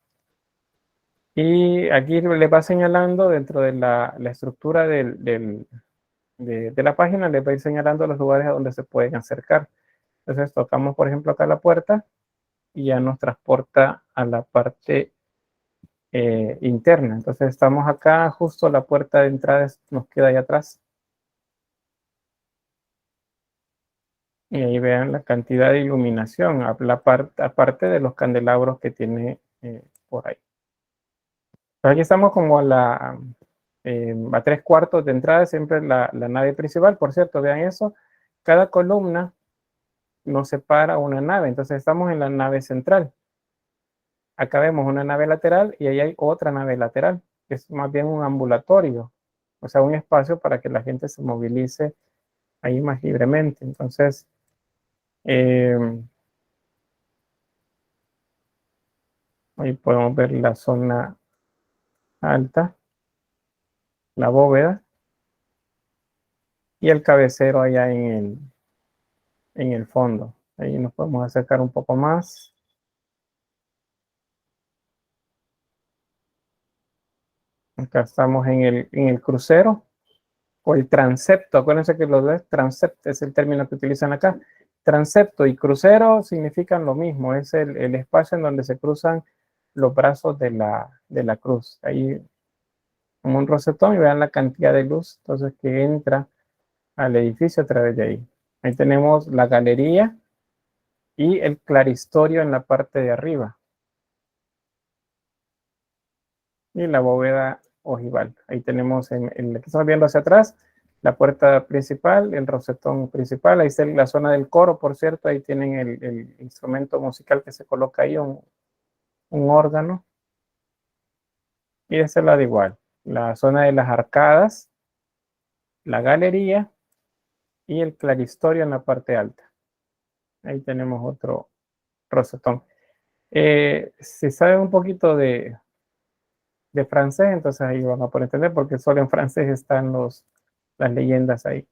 Y aquí les va señalando dentro de la estructura de la página, les va a ir señalando los lugares a donde se pueden acercar. Entonces tocamos, por ejemplo, acá la puerta y ya nos transporta a la parte interna. Entonces estamos acá, justo la puerta de entrada nos queda ahí atrás. Y ahí vean la cantidad de iluminación, aparte de los candelabros que tiene por ahí. Aquí estamos como a 3/4 de entrada, siempre la nave principal. Por cierto, vean eso, cada columna nos separa una nave, entonces estamos en la nave central. Acá vemos una nave lateral y ahí hay otra nave lateral, que es más bien un ambulatorio, o sea, un espacio para que la gente se movilice ahí más libremente. Entonces, eh, ahí podemos ver la zona alta, la bóveda y el cabecero allá en el fondo. Ahí nos podemos acercar un poco más. Acá estamos en el crucero o el transepto. Acuérdense que los dos transepto es el término que utilizan acá. Transepto y crucero significan lo mismo. Es el espacio en donde se cruzan los brazos de la cruz. Ahí como un rosetón y vean la cantidad de luz entonces que entra al edificio a través de ahí. Ahí tenemos la galería y el claristorio en la parte de arriba. Y la bóveda ojival. Ahí tenemos en la que estamos viendo hacia atrás, la puerta principal, el rosetón principal. Ahí está la zona del coro, por cierto. Ahí tienen el instrumento musical que se coloca ahí, un órgano. Y de ese lado igual, la zona de las arcadas, la galería y el claristorio en la parte alta. Ahí tenemos otro rosetón. Si saben un poquito de francés, entonces ahí van a poder entender porque solo en francés están las leyendas ahí.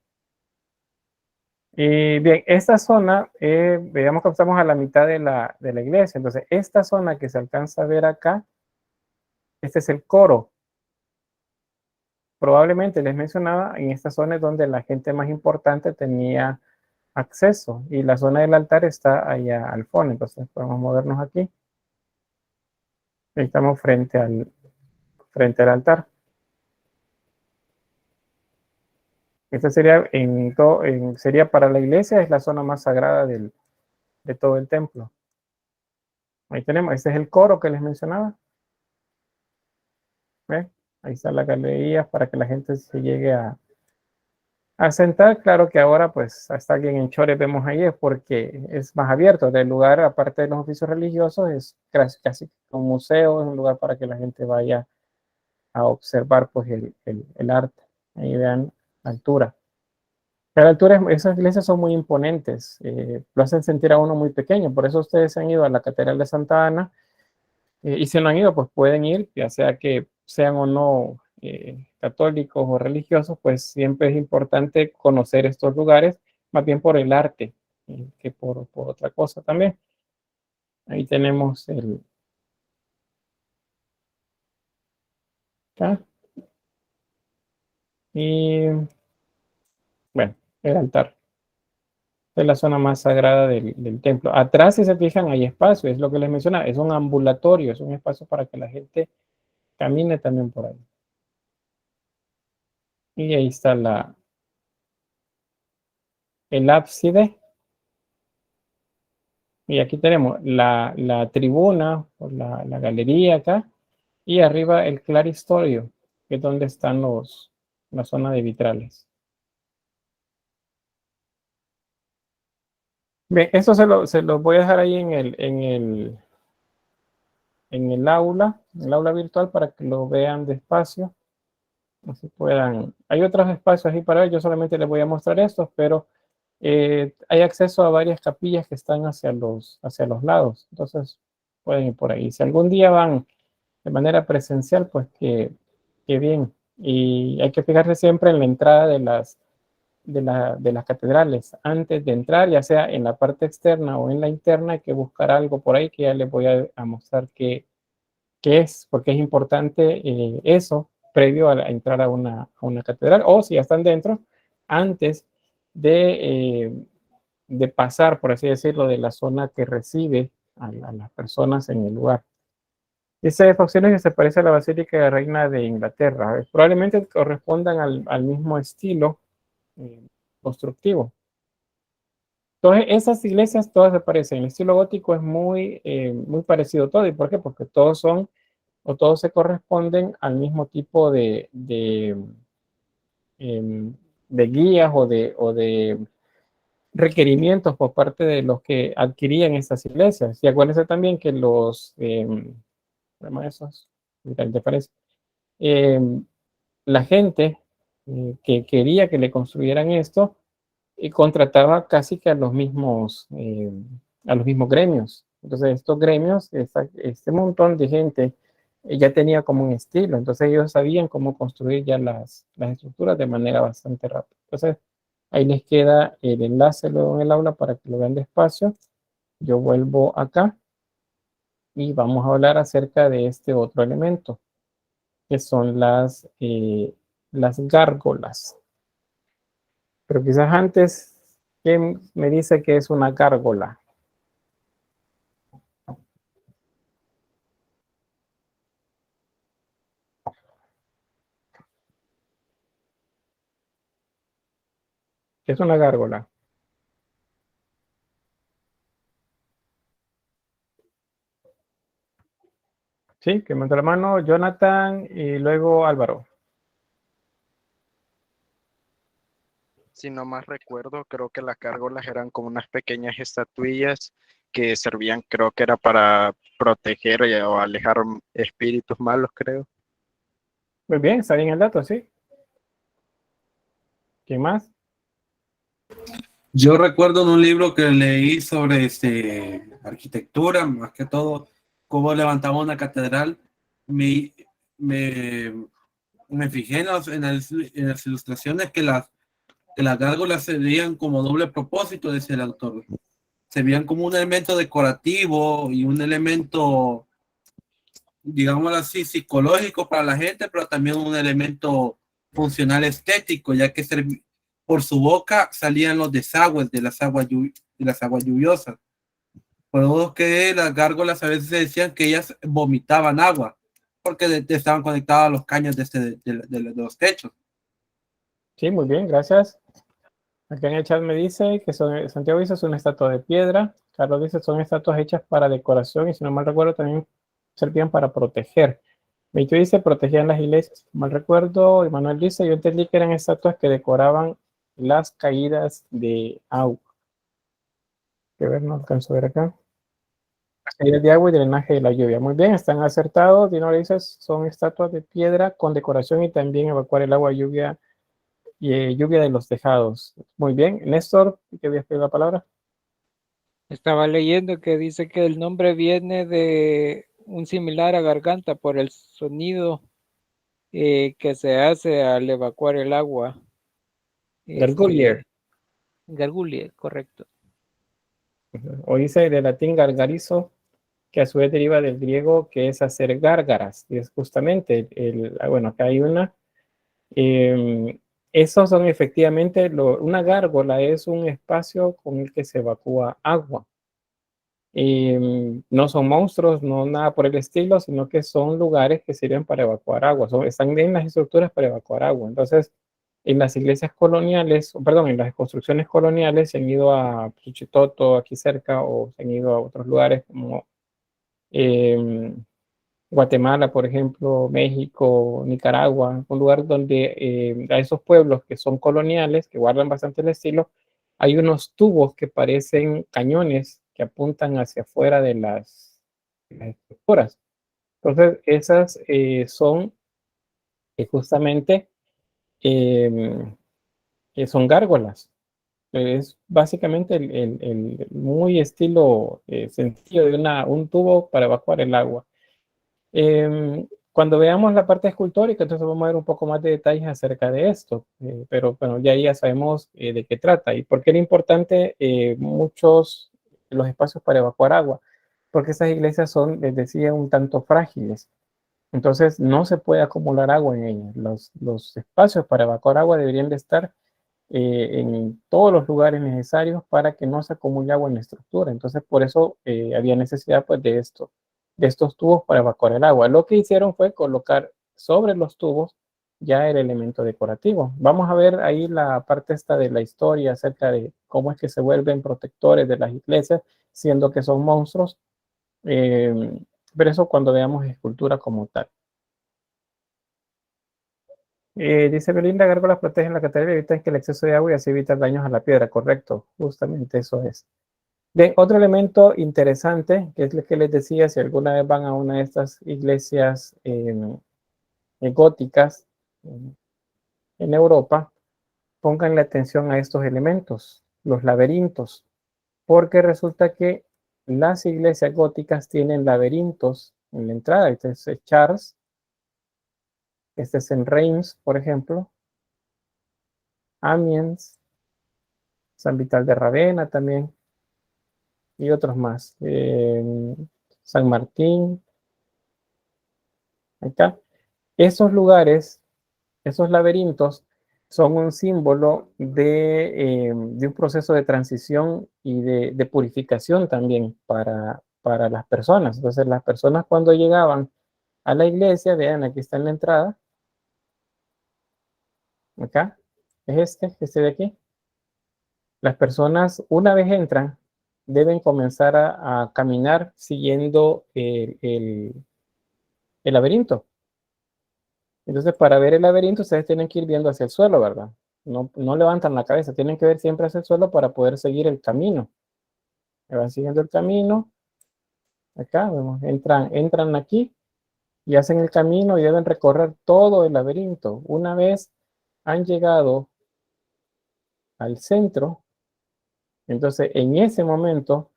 Y bien, esta zona, veamos que estamos a la mitad de la iglesia. Entonces, esta zona que se alcanza a ver acá, este es el coro. Probablemente les mencionaba, en esta zona es donde la gente más importante tenía acceso y la zona del altar está allá al fondo. Entonces, podemos movernos aquí. Estamos frente al altar. Esta sería, sería para la iglesia, es la zona más sagrada de todo el templo. Ahí tenemos, este es el coro que les mencionaba. ¿Ve? Ahí está la galería para que la gente se llegue a sentar. Claro que ahora, pues, hasta alguien en Chores vemos ahí, es porque es más abierto. El lugar, aparte de los oficios religiosos, es casi un museo, es un lugar para que la gente vaya a observar, pues, el arte. Ahí vean la altura. A la altura, esas iglesias son muy imponentes, lo hacen sentir a uno muy pequeño. Por eso ustedes han ido a la Catedral de Santa Ana, y si no han ido, pues pueden ir, ya sea que sean o no católicos o religiosos, pues siempre es importante conocer estos lugares, más bien por el arte, que por otra cosa también. Ahí tenemos acá, y bueno, el altar. Es la zona más sagrada del templo. Atrás, si se fijan, hay espacio, es lo que les mencionaba, es un ambulatorio, es un espacio para que la gente camine también por ahí. Y ahí está el ábside. Y aquí tenemos la tribuna, o la galería acá, y arriba el claristorio, que es donde están la zona de vitrales. Bien, esto se lo voy a dejar ahí en el aula virtual para que lo vean despacio. Así puedan. Hay otros espacios ahí para ver, yo solamente les voy a mostrar estos, pero hay acceso a varias capillas que están hacia los lados. Entonces pueden ir por ahí. Si algún día van de manera presencial, pues que bien. Y hay que fijarse siempre en la entrada de las catedrales. Antes de entrar, ya sea en la parte externa o en la interna, hay que buscar algo por ahí que ya les voy a mostrar qué es, porque es importante eso previo a entrar a una catedral, o si ya están dentro, antes de pasar, por así decirlo, de la zona que recibe a las personas en el lugar. Esa facción que se parece a la Basílica de Reina de Inglaterra. Probablemente correspondan al mismo estilo eh, constructivo. Entonces, esas iglesias todas se parecen. El estilo gótico es muy parecido todo. ¿Y por qué? Porque todos son o todos se corresponden al mismo tipo de guías o de requerimientos por parte de los que adquirían estas iglesias. Y acuérdense también que esos, ¿te parece? Eh, la gente que quería que le construyeran esto y contrataba casi que a los mismos gremios. Entonces, estos gremios, este montón de gente ya tenía como un estilo, entonces ellos sabían cómo construir ya las estructuras de manera bastante rápida. Entonces, ahí les queda el enlace luego en el aula para que lo vean despacio. Yo vuelvo acá y vamos a hablar acerca de este otro elemento, que son las gárgolas. Pero quizás antes, ¿quién me dice que es una gárgola? ¿Qué es una gárgola? Sí, que levanta la mano, Jonathan y luego Álvaro. Si no más recuerdo, creo que las gárgolas eran como unas pequeñas estatuillas que servían, creo que era para proteger o alejar espíritus malos, creo. Muy bien, está bien el dato, sí. ¿Quién más? Yo recuerdo en un libro que leí sobre arquitectura, más que todo, cómo levantaba una catedral. Me, me, me fijé en las ilustraciones que que las gárgolas se veían como doble propósito, decía el autor. Se veían como un elemento decorativo y un elemento, digámoslo así, psicológico para la gente, pero también un elemento funcional estético, ya que por su boca salían los desagües de las aguas lluviosas. Por lo que las gárgolas a veces decían que ellas vomitaban agua, porque estaban conectadas a los caños de los techos. Sí, muy bien, gracias. Aquí en el chat me dice que Santiago dice es una estatua de piedra. Carlos dice son estatuas hechas para decoración y si no mal recuerdo también servían para proteger. Meito dice protegían las iglesias. Mal recuerdo, Manuel dice yo entendí que eran estatuas que decoraban las caídas de agua. Que ver, no alcanzo a ver acá. Las caídas de agua y drenaje de la lluvia. Muy bien, están acertados. Dino dice son estatuas de piedra con decoración y también evacuar el agua lluvia y lluvia de los tejados. Muy bien. Néstor, ¿qué habías pedido la palabra? Estaba leyendo que dice que el nombre viene de un similar a garganta por el sonido que se hace al evacuar el agua. Gargullier. Gargullier, correcto. O dice de latín gargarizo, que a su vez deriva del griego, que es hacer gárgaras. Y es justamente, bueno, acá hay una. Esos son efectivamente, una gárgola es un espacio con el que se evacúa agua. No son monstruos, no nada por el estilo, sino que son lugares que sirven para evacuar agua. Están en las estructuras para evacuar agua. Entonces, en las iglesias coloniales, perdón, en las construcciones coloniales se han ido a Suchitoto, aquí cerca, o se han ido a otros lugares como Guatemala, por ejemplo, México, Nicaragua, un lugar donde a esos pueblos que son coloniales, que guardan bastante el estilo, hay unos tubos que parecen cañones que apuntan hacia afuera de las estructuras. Entonces, esas son justamente son gárgolas. Es básicamente el muy estilo sencillo de un tubo para evacuar el agua. Cuando veamos la parte escultórica, entonces vamos a ver un poco más de detalles acerca de esto, pero bueno, ya sabemos de qué trata y por qué era importante muchos los espacios para evacuar agua, porque esas iglesias son, les decía, un tanto frágiles. Entonces no se puede acumular agua en ellas. Los espacios para evacuar agua deberían de estar en todos los lugares necesarios para que no se acumule agua en la estructura. Entonces, por eso había necesidad pues, de estos tubos para evacuar el agua. Lo que hicieron fue colocar sobre los tubos ya el elemento decorativo. Vamos a ver ahí la parte esta de la historia acerca de cómo es que se vuelven protectores de las iglesias, siendo que son monstruos. Pero eso cuando veamos escultura como tal. Dice Belinda, gárgolas protegen la catedral y evitan que el exceso de agua y así evitan daños a la piedra. Correcto, justamente eso es. Bien, otro elemento interesante, que es lo que les decía, si alguna vez van a una de estas iglesias góticas en Europa, pónganle atención a estos elementos, los laberintos, porque resulta que las iglesias góticas tienen laberintos en la entrada. Este es Charles, este es en Reims, por ejemplo, Amiens, San Vital de Ravenna también, y otros más. San Martín, acá. Esos lugares, esos laberintos, son un símbolo de un proceso de transición y de purificación también para las personas. Entonces, las personas cuando llegaban a la iglesia, vean, aquí está en la entrada, acá, es este de aquí. Las personas, una vez entran, deben comenzar a caminar siguiendo el laberinto. Entonces, para ver el laberinto, ustedes tienen que ir viendo hacia el suelo, ¿verdad? No levantan la cabeza, tienen que ver siempre hacia el suelo para poder seguir el camino. Van siguiendo el camino. Acá, vemos, entran aquí y hacen el camino y deben recorrer todo el laberinto. Una vez han llegado al centro, entonces en ese momento,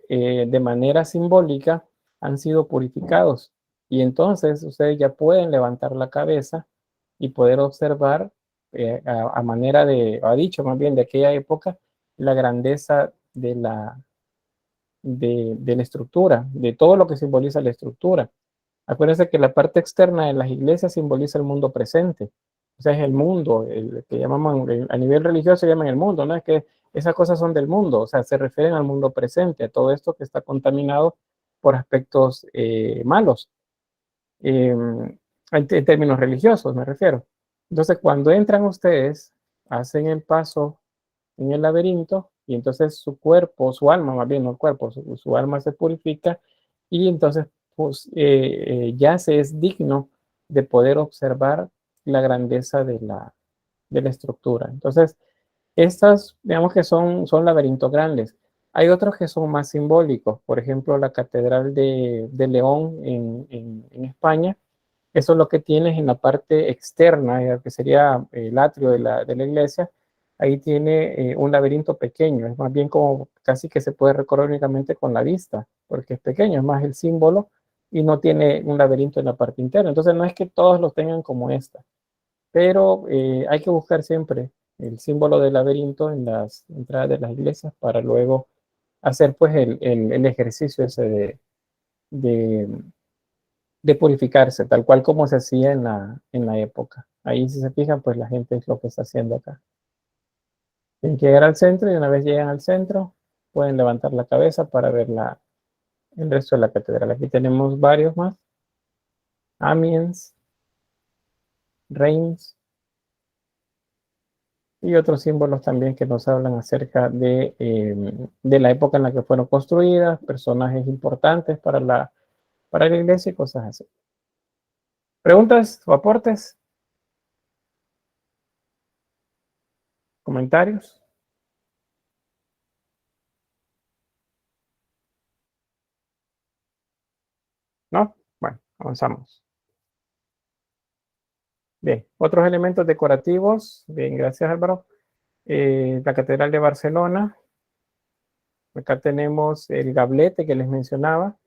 de manera simbólica, han sido purificados. Y entonces ustedes ya pueden levantar la cabeza y poder observar a manera de, ha dicho más bien de aquella época, la grandeza de la estructura, de todo lo que simboliza la estructura. Acuérdense que la parte externa de las iglesias simboliza el mundo presente. O sea, es el mundo, el que llamamos, a nivel religioso se llama el mundo, ¿no? Es que esas cosas son del mundo, o sea, se refieren al mundo presente, a todo esto que está contaminado por aspectos malos, en términos religiosos me refiero. Entonces, cuando entran ustedes, hacen el paso en el laberinto y entonces su cuerpo, su alma, más bien no el cuerpo, su alma se purifica y entonces pues, ya se es digno de poder observar la grandeza de la estructura. Entonces, estas, digamos que son laberintos grandes. Hay otros que son más simbólicos, por ejemplo, la Catedral de León en España. Eso es lo que tienes en la parte externa, que sería el atrio de la iglesia. Ahí tiene un laberinto pequeño, es más bien como casi que se puede recorrer únicamente con la vista, porque es pequeño, es más el símbolo y no tiene un laberinto en la parte interna. Entonces no es que todos los tengan como esta, pero hay que buscar siempre el símbolo del laberinto en las entradas de las iglesias para luego hacer pues el ejercicio ese de, de purificarse, tal cual como se hacía en la época. Ahí si se fijan, pues la gente es lo que está haciendo acá. Tienen que llegar al centro y una vez llegan al centro, pueden levantar la cabeza para ver el resto de la catedral. Aquí tenemos varios más. Amiens, Reims y otros símbolos también que nos hablan acerca de la época en la que fueron construidas, personajes importantes para la iglesia y cosas así. ¿Preguntas o aportes? ¿Comentarios? ¿No? Bueno, avanzamos. Bien, otros elementos decorativos. Bien, gracias Álvaro. La Catedral de Barcelona. Acá tenemos el gablete que les mencionaba.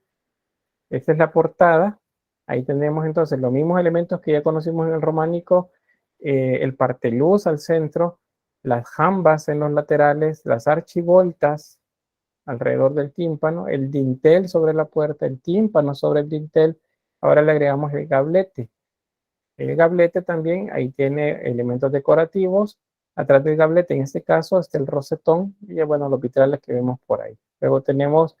Esta es la portada. Ahí tenemos entonces los mismos elementos que ya conocimos en el románico. El parteluz al centro, las jambas en los laterales, las archivoltas alrededor del tímpano, el dintel sobre la puerta, el tímpano sobre el dintel. Ahora le agregamos el gablete. El gablete también, ahí tiene elementos decorativos. Atrás del gablete, en este caso, está el rosetón y bueno, los vitrales que vemos por ahí. Luego tenemos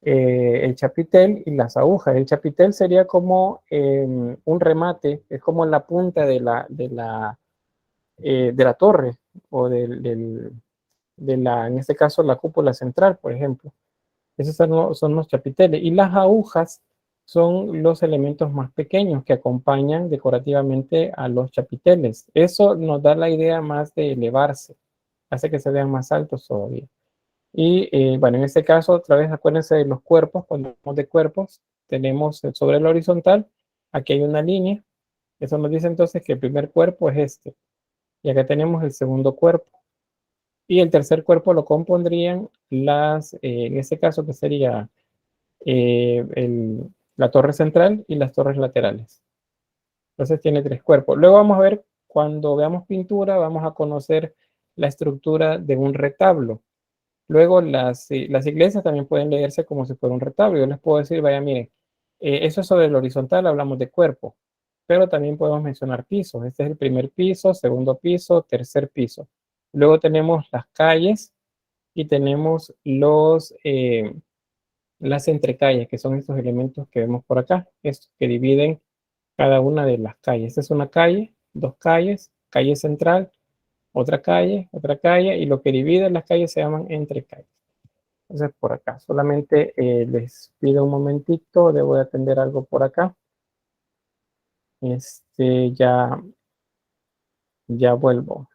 el chapitel y las agujas. El chapitel sería como un remate, es como en la punta de la torre o en este caso, la cúpula central, por ejemplo. Esos son los chapiteles. Y las agujas son los elementos más pequeños que acompañan decorativamente a los chapiteles. Eso nos da la idea más de elevarse, hace que se vean más altos todavía. Y bueno, en este caso, otra vez acuérdense de los cuerpos. Cuando hablamos de cuerpos, tenemos sobre el horizontal, aquí hay una línea. Eso nos dice entonces que el primer cuerpo es este. Y acá tenemos el segundo cuerpo. Y el tercer cuerpo lo compondrían en este caso que sería la torre central y las torres laterales. Entonces tiene tres cuerpos. Luego vamos a ver, cuando veamos pintura, vamos a conocer la estructura de un retablo. Luego las iglesias también pueden leerse como si fuera un retablo. Yo les puedo decir, vaya, miren, eso es sobre el horizontal, hablamos de cuerpo, pero también podemos mencionar pisos. Este es el primer piso, segundo piso, tercer piso. Luego tenemos las calles y tenemos las entrecalles, que son estos elementos que vemos por acá, estos que dividen cada una de las calles. Esta es una calle, dos calles, calle central, otra calle, y lo que divide las calles se llaman entrecalles. Entonces, por acá, solamente les pido un momentito, debo de atender algo por acá. Ya vuelvo.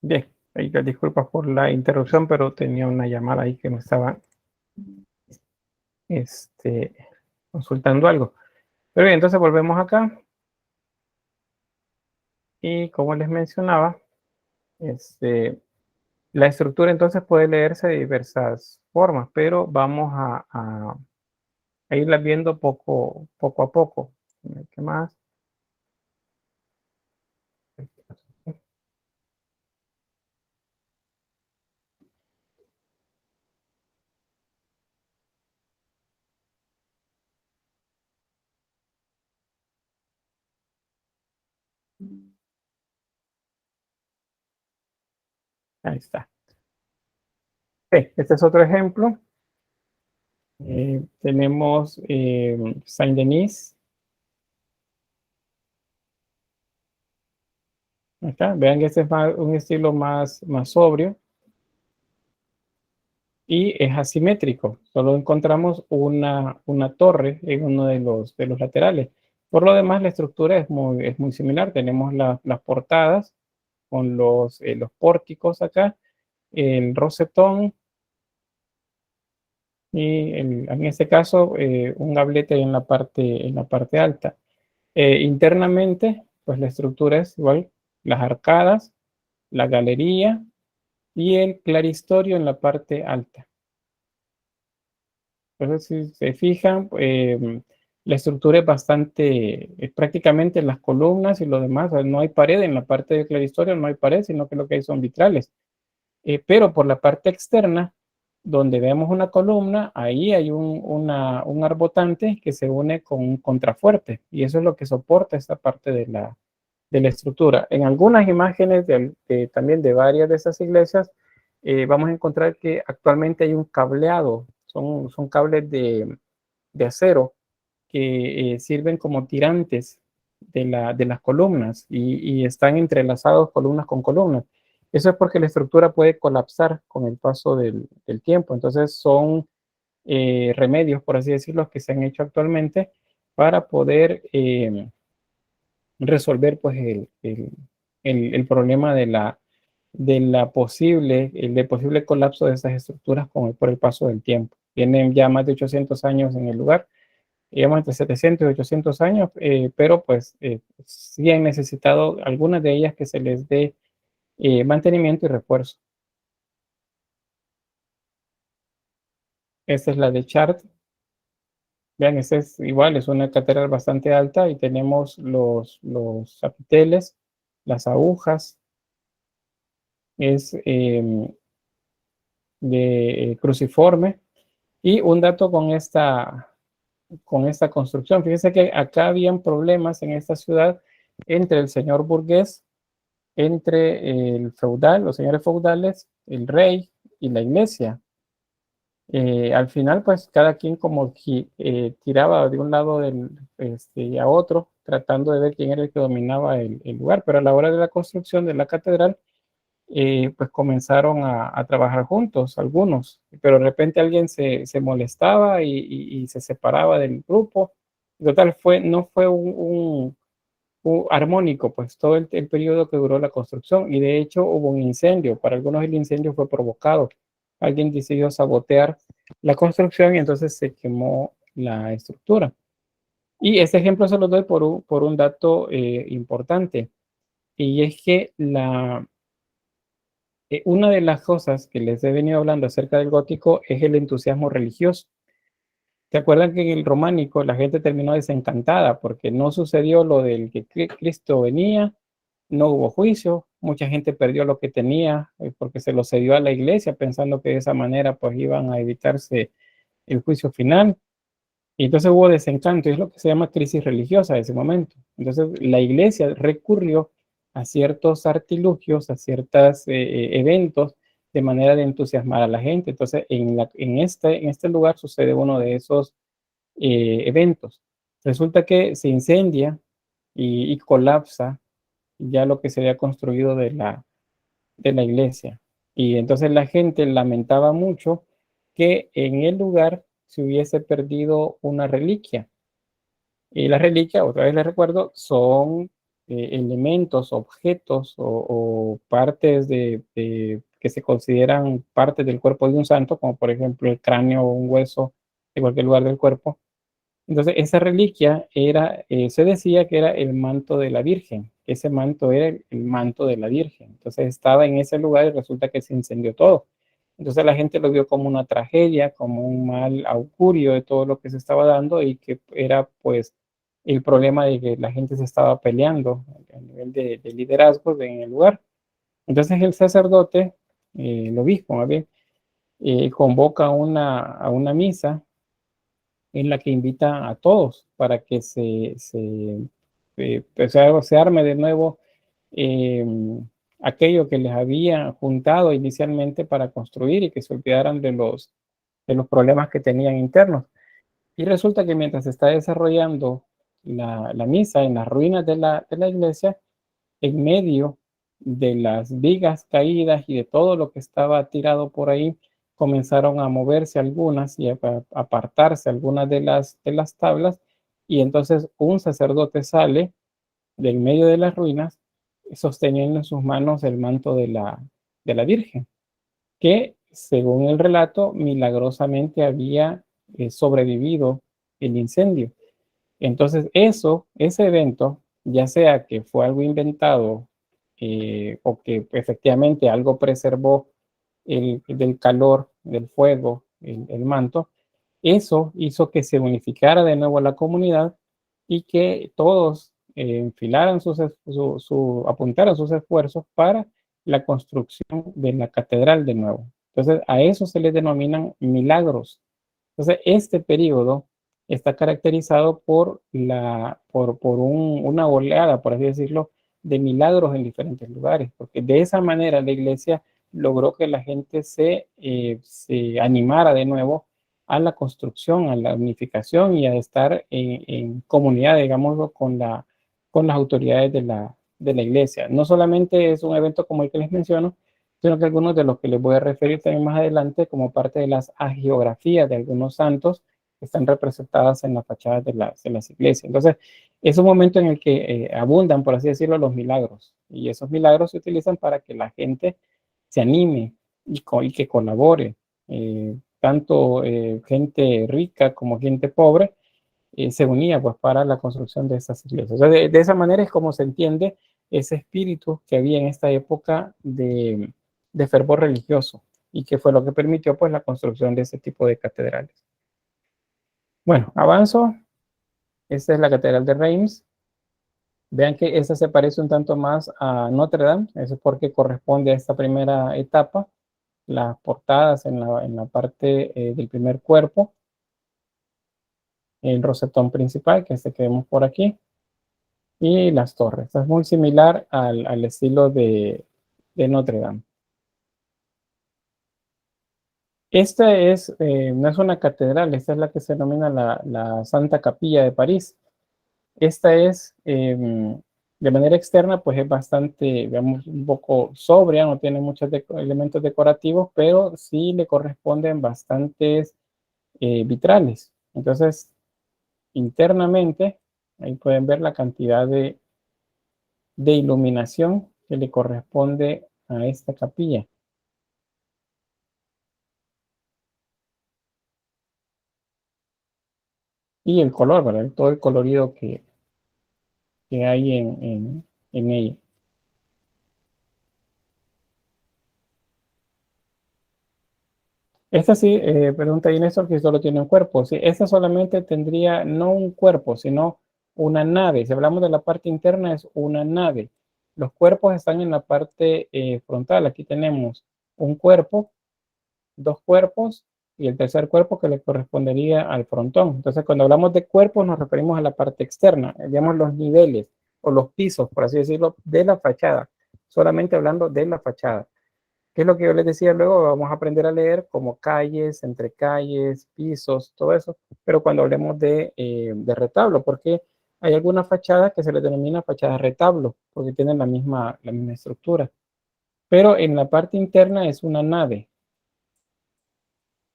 Bien, ahí las disculpas por la interrupción, pero tenía una llamada ahí que me estaba consultando algo. Pero bien, entonces volvemos acá. Y como les mencionaba, la estructura entonces puede leerse de diversas formas, pero vamos a irla viendo poco a poco. ¿Qué más? Ahí está. Okay, este es otro ejemplo. Tenemos Saint-Denis. Acá, vean que este es un estilo más sobrio y es asimétrico. Solo encontramos una torre en uno de los laterales. Por lo demás, la estructura es muy similar. Tenemos las portadas con los pórticos acá, el rosetón y en este caso un gablete en la parte alta. Internamente, pues la estructura es igual, las arcadas, la galería y el claristorio en la parte alta. Entonces, si se fijan, la estructura es prácticamente las columnas y lo demás, o sea, no hay pared en la parte del claristorio, no hay pared, sino que lo que hay son vitrales. Pero por la parte externa, donde vemos una columna, ahí hay un arbotante que se une con un contrafuerte, y eso es lo que soporta esta parte de la estructura. En algunas imágenes también de varias de esas iglesias, vamos a encontrar que actualmente hay un cableado, son cables de acero que sirven como tirantes de las columnas y están entrelazados columnas con columnas. Eso es porque la estructura puede colapsar con el paso del tiempo. Entonces son remedios, por así decirlo, que se han hecho actualmente para poder resolver pues el problema del posible colapso de esas estructuras por el paso del tiempo. Tienen ya más de 800 años en el lugar, digamos entre 700 y 800 años, pero pues sí han necesitado algunas de ellas que se les dé mantenimiento y refuerzo. Esta es la de Chartres. Vean, esta es igual, es una catedral bastante alta y tenemos los capiteles, las agujas, es de cruciforme. Y un dato con esta construcción, fíjense que acá habían problemas en esta ciudad entre el señor burgués, entre el feudal, los señores feudales, el rey y la iglesia. Al final, pues cada quien como tiraba de un lado a otro, tratando de ver quién era el que dominaba el lugar, pero a la hora de la construcción de la catedral, pues comenzaron a trabajar juntos, algunos, pero de repente alguien se molestaba y se separaba del grupo. Total, no fue un armónico, pues todo el periodo que duró la construcción, y de hecho hubo un incendio. Para algunos el incendio fue provocado. Alguien decidió sabotear la construcción y entonces se quemó la estructura. Y este ejemplo se lo doy por un dato importante, y es que una de las cosas que les he venido hablando acerca del gótico es el entusiasmo religioso. ¿Se acuerdan que en el románico la gente terminó desencantada porque no sucedió lo del que Cristo venía, no hubo juicio, mucha gente perdió lo que tenía porque se lo cedió a la iglesia pensando que de esa manera pues iban a evitarse el juicio final? Y entonces hubo desencanto, y es lo que se llama crisis religiosa de ese momento. Entonces la iglesia recurrió a ciertos artilugios, a ciertos eventos de manera de entusiasmar a la gente. Entonces en este lugar sucede uno de esos eventos. Resulta que se incendia y colapsa ya lo que se había construido de la iglesia. Y entonces la gente lamentaba mucho que en el lugar se hubiese perdido una reliquia. Y las reliquias, otra vez les recuerdo, son elementos, objetos o partes que se consideran partes del cuerpo de un santo, como por ejemplo el cráneo o un hueso de cualquier lugar del cuerpo. Entonces, esa reliquia era, se decía que era el manto de la Virgen. Ese manto era el manto de la Virgen. Entonces, estaba en ese lugar y resulta que se incendió todo. Entonces, la gente lo vio como una tragedia, como un mal augurio de todo lo que se estaba dando y que era, pues, el problema de que la gente se estaba peleando a nivel de liderazgo en el lugar. Entonces, el sacerdote, el obispo, más bien, convoca a una misa en la que invita a todos para que se arme de nuevo eh, aquello que les había juntado inicialmente para construir y que se olvidaran de los problemas que tenían internos. Y resulta que mientras se está desarrollando la misa en las ruinas de la iglesia, en medio de las vigas caídas y de todo lo que estaba tirado por ahí, comenzaron a moverse algunas y a apartarse algunas de las tablas, y entonces un sacerdote sale del medio de las ruinas sosteniendo en sus manos el manto de la Virgen, que según el relato milagrosamente había sobrevivido el incendio. Entonces ese evento, ya sea que fue algo inventado o que efectivamente algo preservó del calor, del fuego, el manto, eso hizo que se unificara de nuevo la comunidad y que todos enfilaran apuntaran sus esfuerzos para la construcción de la catedral de nuevo. Entonces, a eso se le denominan milagros. Entonces, este periodo está caracterizado por una oleada, por así decirlo, de milagros en diferentes lugares, porque de esa manera la iglesia logró que la gente se animara de nuevo a la construcción, a la unificación y a estar en comunidad, digamos, con las autoridades de la iglesia. No solamente es un evento como el que les menciono, sino que algunos de los que les voy a referir también más adelante como parte de las hagiografías de algunos santos que están representadas en las fachadas de las iglesias. Entonces, es un momento en el que abundan, por así decirlo, los milagros. Y esos milagros se utilizan para que la gente se anime y que colabore. Tanto gente rica como gente pobre se unía pues para la construcción de estas iglesias. O sea, de esa manera es como se entiende ese espíritu que había en esta época de fervor religioso y que fue lo que permitió pues la construcción de ese tipo de catedrales. Bueno, avanzo. Esta es la catedral de Reims. Vean que esta se parece un tanto más a Notre Dame, eso es porque corresponde a esta primera etapa, las portadas en la parte del primer cuerpo, el rosetón principal, que es el que vemos por aquí, y las torres. Es muy similar al estilo de Notre Dame. Esta no es una catedral, esta es la que se denomina la Santa Capilla de París. Esta es, de manera externa, pues es bastante, digamos, un poco sobria, no tiene muchos elementos decorativos, pero sí le corresponden bastantes vitrales. Entonces, internamente, ahí pueden ver la cantidad de iluminación que le corresponde a esta capilla. Y el color, ¿verdad? Todo el colorido que hay en ella. Esta sí, pregunta Inés, que solo tiene un cuerpo. Sí, esta solamente tendría no un cuerpo, sino una nave. Si hablamos de la parte interna, es una nave. Los cuerpos están en la parte frontal. Aquí tenemos un cuerpo, dos cuerpos y el tercer cuerpo que le correspondería al frontón. Entonces, cuando hablamos de cuerpos, nos referimos a la parte externa, digamos los niveles o los pisos, por así decirlo, de la fachada. Solamente hablando de la fachada. ¿Qué es lo que yo les decía luego? Vamos a aprender a leer como calles, entre calles, pisos, todo eso, pero cuando hablemos de retablo, porque hay algunas fachadas que se les denomina fachada retablo, porque tienen la misma estructura. Pero en la parte interna es una nave.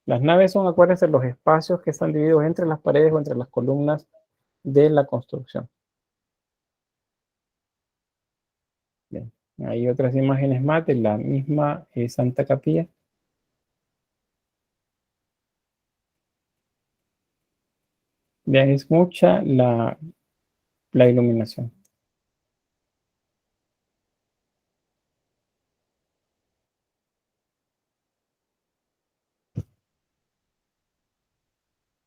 Las naves son, acuérdense, los espacios que están divididos entre las paredes o entre las columnas de la construcción. Bien. Hay otras imágenes más de la misma Santa Capilla. Vean, es mucha la iluminación.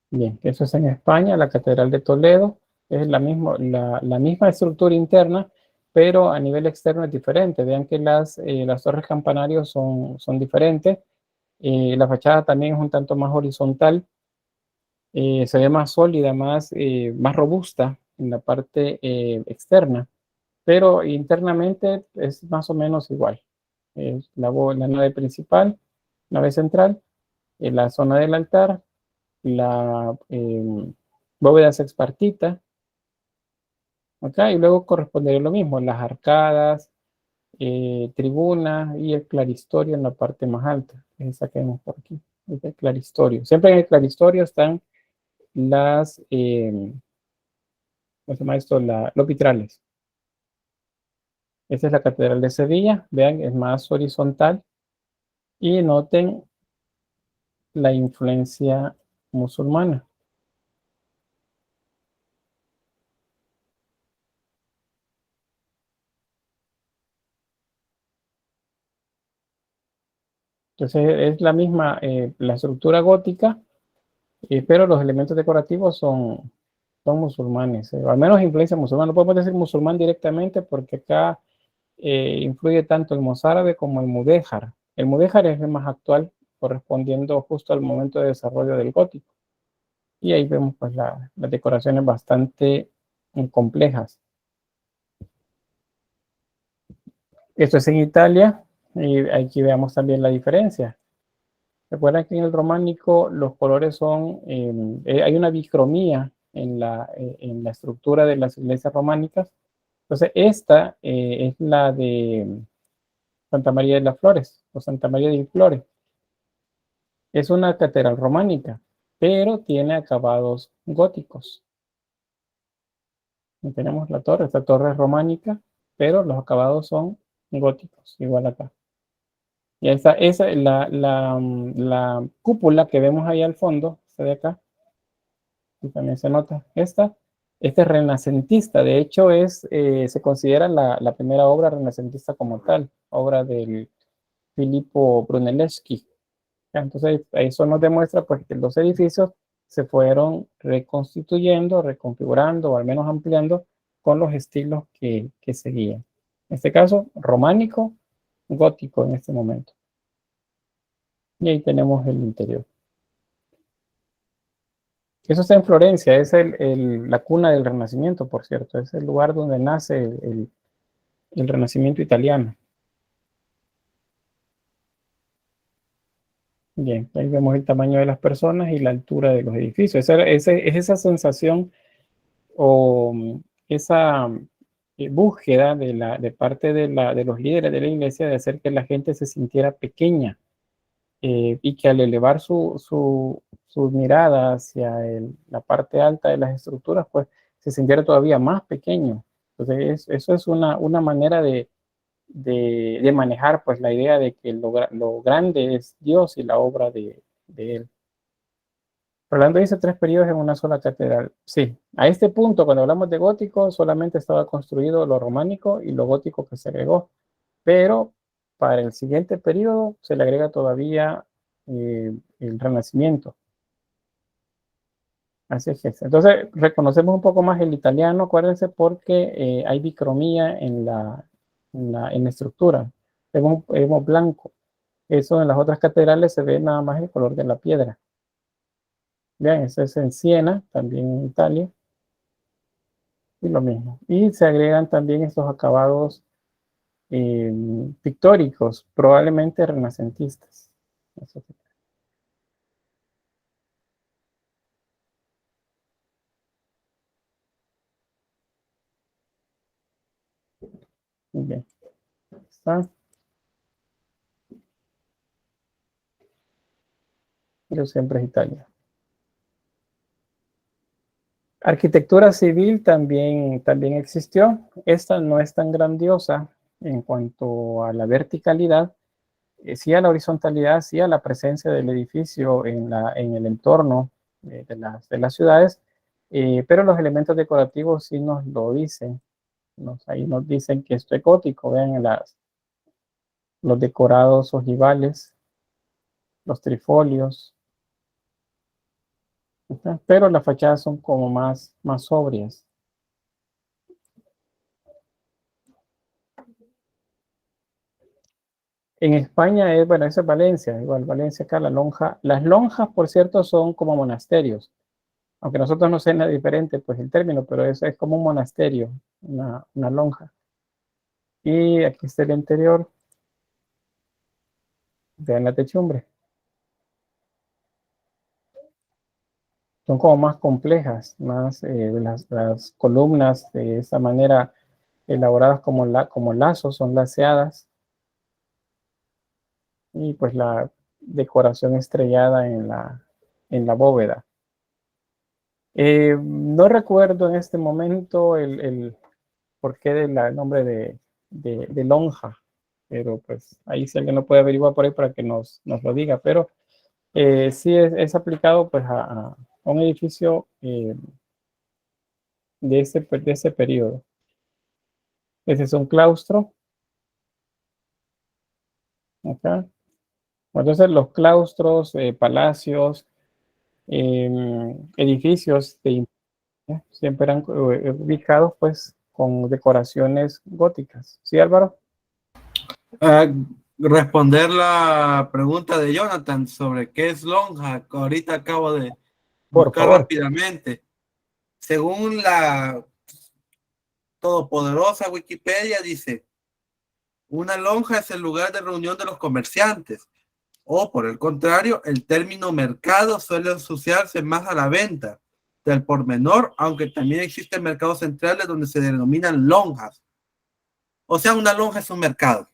Bien, eso es en España, la Catedral de Toledo. Es la misma estructura interna, pero a nivel externo es diferente. Vean que las torres campanarios son diferentes. La fachada también es un tanto más horizontal. Se ve más sólida, más robusta en la parte externa, pero internamente es más o menos igual. La nave principal, nave central, la zona del altar, la bóveda sexpartita, acá, y luego correspondería lo mismo, las arcadas, tribuna y el claristorio en la parte más alta. Esa que vemos por aquí, es el claristorio. Siempre en el claristorio están ¿cómo se llama esto? Los vitrales. Esta es la Catedral de Sevilla, vean, es más horizontal, y noten la influencia musulmana. Entonces es la misma, la estructura gótica, pero los elementos decorativos son musulmanes, al menos influencia musulmana. No podemos decir musulmán directamente porque acá influye tanto el mozárabe como el mudéjar. El mudéjar es el más actual, correspondiendo justo al momento de desarrollo del gótico. Y ahí vemos pues las decoraciones bastante complejas. Esto es en Italia, y aquí veamos también la diferencia. Recuerden que en el románico los colores hay una bicromía en la estructura de las iglesias románicas. Entonces esta es la de Santa María de las Flores, o Santa María de Flores. Es una catedral románica, pero tiene acabados góticos. Y tenemos esta torre es románica, pero los acabados son góticos, igual acá. Y la cúpula que vemos ahí al fondo, esta de acá, y también se nota, esta es renacentista. De hecho, se considera la primera obra renacentista como tal, obra del Filippo Brunelleschi. Entonces, eso nos demuestra pues, que los edificios se fueron reconstituyendo, reconfigurando, o al menos ampliando, con los estilos que seguían. En este caso, románico, gótico en este momento. Y ahí tenemos el interior. Eso está en Florencia, es la cuna del Renacimiento, por cierto. Es el lugar donde nace el Renacimiento italiano. Bien, ahí vemos el tamaño de las personas y la altura de los edificios. Es esa sensación o esa búsqueda de parte de los líderes de la iglesia de hacer que la gente se sintiera pequeña, y que al elevar su mirada hacia la parte alta de las estructuras, pues se sintiera todavía más pequeño. Entonces, eso es una manera de manejar pues la idea de que lo grande es Dios y la obra de Él. Rolando dice 3 periodos en una sola catedral. Sí, a este punto, cuando hablamos de gótico, solamente estaba construido lo románico y lo gótico que se agregó. Pero para el siguiente periodo se le agrega todavía el Renacimiento. Así es. Entonces, reconocemos un poco más el italiano, acuérdense, porque hay bicromía en la estructura. Vemos blanco. Eso en las otras catedrales se ve nada más el color de la piedra. Vean, eso es en Siena, también en Italia. Y lo mismo. Y se agregan también estos acabados pictóricos, probablemente renacentistas. Eso sí. Muy bien. Está. Yo siempre es Italia. Arquitectura civil también existió. Esta no es tan grandiosa. en cuanto a la verticalidad, sí a la horizontalidad, sí a la presencia del edificio en el entorno de las ciudades, pero los elementos decorativos sí nos lo dicen. Ahí nos dicen que esto es gótico. Vean los decorados ojivales, los trifolios, ¿está? Pero las fachadas son como más sobrias. En España es, bueno, eso es Valencia, igual Valencia acá, la lonja. Las lonjas, por cierto, son como monasterios, aunque nosotros no sea nada diferente, pues el término, pero eso es como un monasterio, una lonja. Y aquí está el interior, vean la techumbre. Son como más complejas, más las columnas de esa manera elaboradas como lazos, son laceadas. Y pues la decoración estrellada en la bóveda. No recuerdo en este momento el porqué del nombre de lonja, pero pues ahí si alguien lo puede averiguar por ahí para que nos lo diga, pero sí es aplicado pues a un edificio de ese periodo. Ese es un claustro, acá. Entonces los claustros, palacios, edificios siempre eran ubicados pues con decoraciones góticas. ¿Sí, Álvaro? Responder la pregunta de Jonathan sobre qué es lonja, que ahorita acabo de Por buscar favor. rápidamente. Según la todopoderosa Wikipedia, dice, una lonja es el lugar de reunión de los comerciantes, o por el contrario, el término mercado suele asociarse más a la venta del por menor, aunque también existen mercados centrales donde se denominan lonjas. O sea, una lonja es un mercado.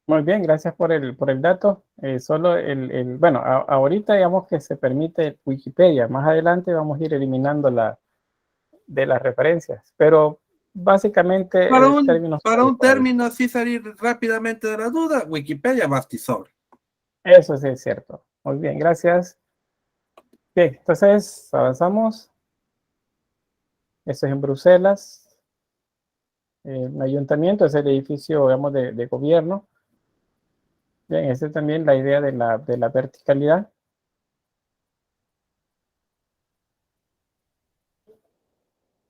Muy bien, gracias por el dato. Solo bueno, ahorita digamos que se permite Wikipedia. Más adelante vamos a ir eliminando de las referencias, pero básicamente el término Para un para eso. término así salir rápidamente de la duda, Wikipedia bastizó. Eso sí es cierto. Muy bien, gracias. Bien, entonces avanzamos. Esto es en Bruselas. Un ayuntamiento es el edificio, digamos, de gobierno. Bien, esta es también la idea de la verticalidad.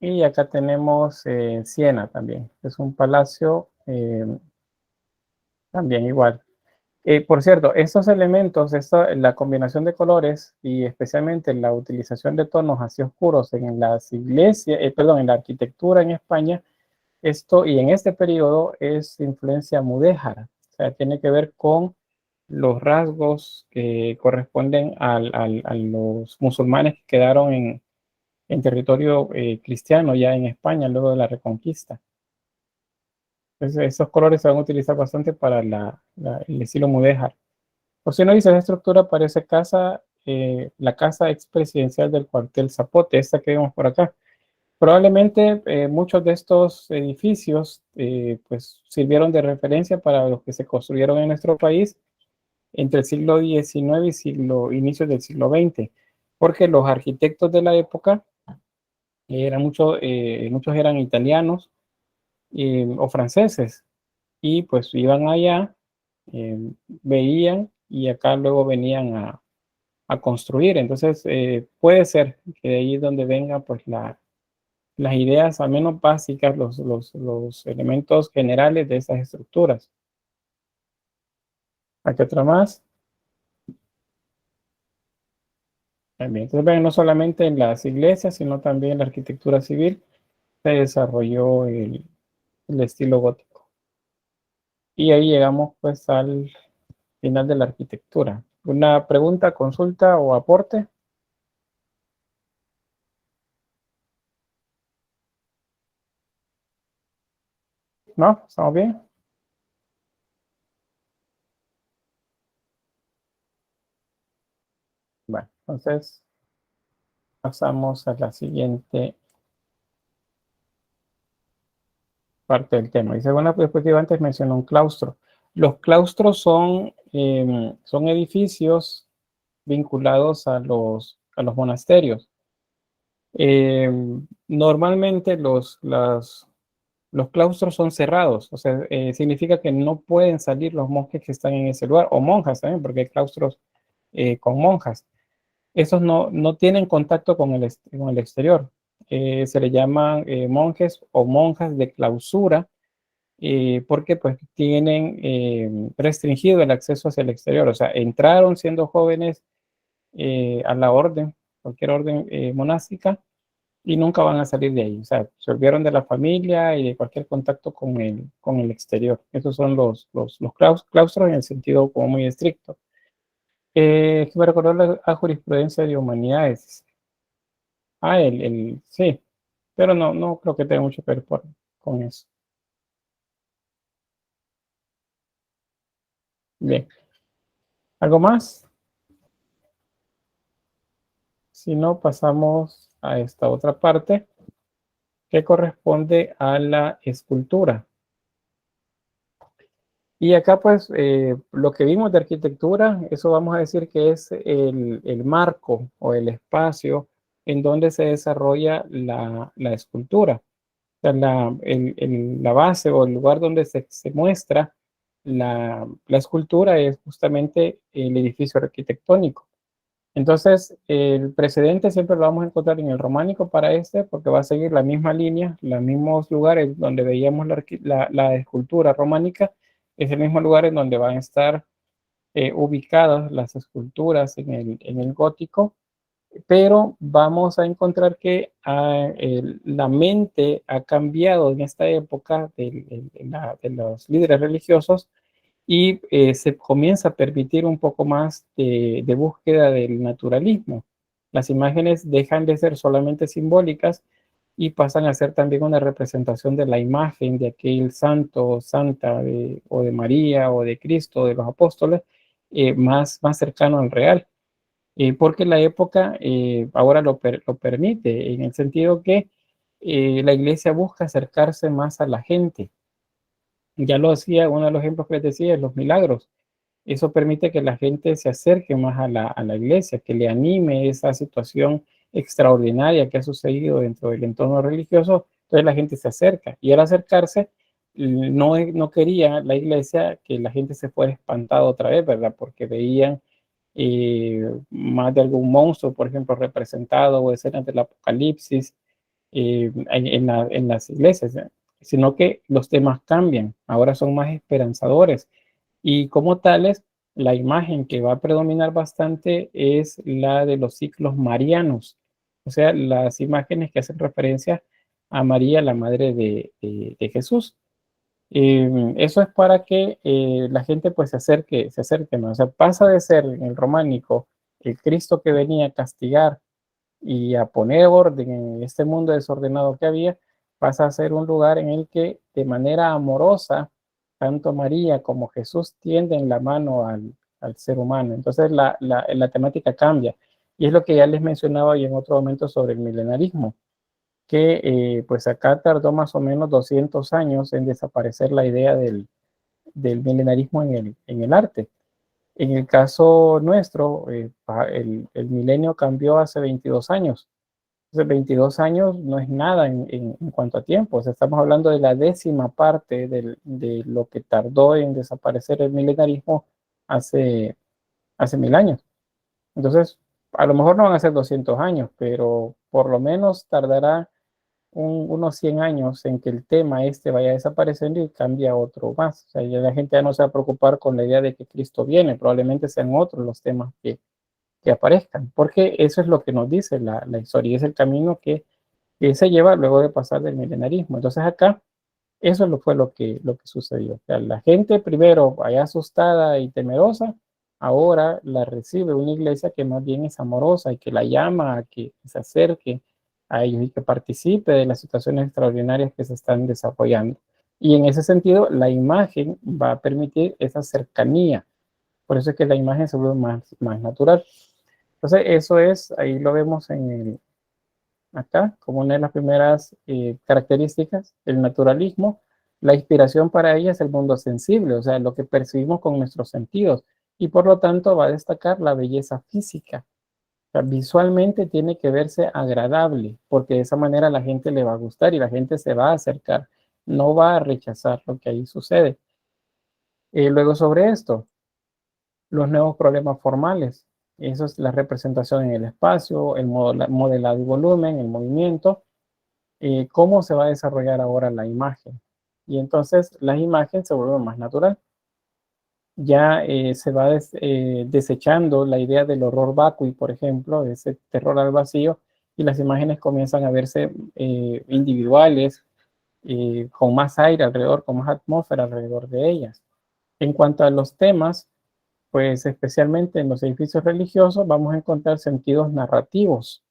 Y acá tenemos Siena también. Es un palacio también igual. Por cierto, estos elementos, la combinación de colores y especialmente la utilización de tonos así oscuros en las iglesias, perdón, en la arquitectura en España, esto y en este periodo es influencia mudéjara. O sea, tiene que ver con los rasgos que corresponden a los musulmanes que quedaron en territorio cristiano ya en España luego de la Reconquista. Entonces, esos colores se van a utilizar bastante para el estilo mudéjar. O si no dice, esa estructura parece la casa expresidencial del cuartel Zapote, esta que vemos por acá. Probablemente muchos de estos edificios pues sirvieron de referencia para los que se construyeron en nuestro país entre el siglo XIX y inicios del siglo XX, porque los arquitectos de la época muchos eran italianos o franceses, y pues iban allá, veían y acá luego venían a construir. Entonces puede ser que de ahí es donde venga pues las ideas al menos básicas, los elementos generales de esas estructuras. Aquí otra más. También, entonces ven, no solamente en las iglesias, sino también en la arquitectura civil se desarrolló el estilo gótico. Y ahí llegamos pues al final de la arquitectura. ¿Una pregunta, consulta o aporte? ¿No? ¿Estamos bien? Bueno, entonces pasamos a la siguiente parte del tema. Y según la perspectiva antes mencionó un claustro. Los claustros son edificios vinculados a los monasterios. Normalmente los claustros son cerrados, o sea, significa que no pueden salir los monjes que están en ese lugar, o monjas también, porque hay claustros con monjas. Esos no tienen contacto con el exterior. Se le llaman monjes o monjas de clausura, porque pues tienen restringido el acceso hacia el exterior. O sea, entraron siendo jóvenes a la orden, cualquier orden monástica, y nunca van a salir de ahí. O sea, se olvidaron de la familia y de cualquier contacto con el exterior. Esos son los claustros en el sentido como muy estricto. Me recordó la jurisprudencia de humanidades. Sí, pero no creo que tenga mucho que ver con eso. Bien. ¿Algo más? Si no, pasamos a esta otra parte que corresponde a la escultura. Y acá pues lo que vimos de arquitectura, eso vamos a decir que es el marco o el espacio en donde se desarrolla la escultura. O sea, la base o el lugar donde se muestra la escultura es justamente el edificio arquitectónico. Entonces, el precedente siempre lo vamos a encontrar en el románico para porque va a seguir la misma línea, los mismos lugares donde veíamos la escultura románica, es el mismo lugar en donde van a estar ubicadas las esculturas en el gótico, pero vamos a encontrar que la mente ha cambiado en esta época de los líderes religiosos y se comienza a permitir un poco más de búsqueda del naturalismo. Las imágenes dejan de ser solamente simbólicas y pasan a ser también una representación de la imagen de aquel santo o santa o de María o de Cristo, de los apóstoles, más cercano al real. Porque la época ahora lo permite, en el sentido que la iglesia busca acercarse más a la gente. Ya lo hacía, uno de los ejemplos que les decía, es los milagros. Eso permite que la gente se acerque más a la iglesia, que le anime esa situación extraordinaria que ha sucedido dentro del entorno religioso. Entonces la gente se acerca, y al acercarse no quería la iglesia que la gente se fuera espantada otra vez, ¿verdad? Porque veían más de algún monstruo, por ejemplo, representado, o escenas del Apocalipsis en las iglesias, sino que los temas cambian, ahora son más esperanzadores, y como tales, la imagen que va a predominar bastante es la de los ciclos marianos, o sea, las imágenes que hacen referencia a María, la madre de Jesús. Eso es para que la gente pues se acerque más. O sea, pasa de ser en el románico el Cristo que venía a castigar y a poner orden en este mundo desordenado que había, pasa a ser un lugar en el que de manera amorosa, tanto María como Jesús tienden la mano al ser humano. Entonces la temática cambia. Y es lo que ya les mencionaba y en otro momento sobre el milenarismo, que pues acá tardó más o menos 200 años en desaparecer la idea del milenarismo en el arte. En el caso nuestro, el milenio cambió hace 22 años. Entonces, 22 años no es nada en cuanto a tiempo. O sea, estamos hablando de la 10ª parte de lo que tardó en desaparecer el milenarismo hace 1000 años. Entonces, a lo mejor no van a ser 200 años, pero por lo menos tardará unos 100 años en que el tema vaya desapareciendo y cambie a otro más. O sea, ya la gente ya no se va a preocupar con la idea de que Cristo viene, probablemente sean otros los temas que aparezcan, porque eso es lo que nos dice la historia, y es el camino que se lleva luego de pasar del milenarismo. Entonces acá, eso fue lo que sucedió. O sea, la gente primero vaya asustada y temerosa, ahora la recibe una iglesia que más bien es amorosa y que la llama a que se acerque a ellos y que participe de las situaciones extraordinarias que se están desarrollando. Y en ese sentido, la imagen va a permitir esa cercanía. Por eso es que la imagen se vuelve más natural. Entonces, eso es, ahí lo vemos acá, como una de las primeras características, el naturalismo. La inspiración para ella es el mundo sensible, o sea, lo que percibimos con nuestros sentidos, y por lo tanto va a destacar la belleza física. O sea, visualmente tiene que verse agradable, porque de esa manera a la gente le va a gustar y la gente se va a acercar, no va a rechazar lo que ahí sucede. Luego sobre esto, los nuevos problemas formales. Eso es la representación en el espacio, el modelado y volumen, el movimiento, cómo se va a desarrollar ahora la imagen. Y entonces la imagen se vuelve más natural. Ya se va desechando la idea del horror vacui, por ejemplo, de ese terror al vacío, y las imágenes comienzan a verse individuales, con más aire alrededor, con más atmósfera alrededor de ellas. En cuanto a los temas, pues especialmente en los edificios religiosos vamos a encontrar sentidos narrativos,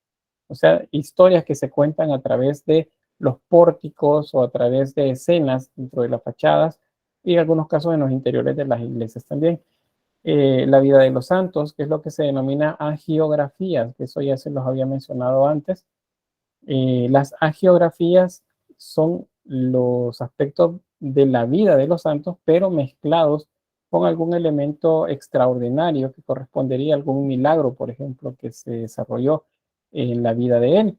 o sea, historias que se cuentan a través de los pórticos o a través de escenas dentro de las fachadas y en algunos casos en los interiores de las iglesias también. La vida de los santos, que es lo que se denomina agiografías, que eso ya se los había mencionado antes. Las agiografías son los aspectos de la vida de los santos, pero mezclados con algún elemento extraordinario que correspondería a algún milagro, por ejemplo, que se desarrolló en la vida de él.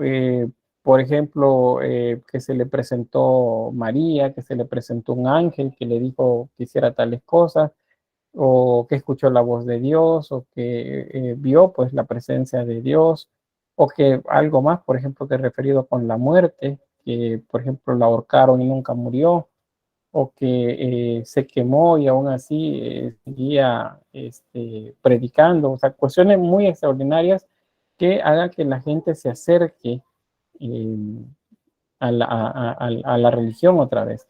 Eh, por ejemplo, que se le presentó María, que se le presentó un ángel que le dijo que hiciera tales cosas, o que escuchó la voz de Dios, o que vio pues la presencia de Dios, o que algo más, por ejemplo, que referido con la muerte, que por ejemplo la ahorcaron y nunca murió, o que se quemó y aún así seguía predicando, o sea, cuestiones muy extraordinarias que hagan que la gente se acerque eh, a la religión otra vez.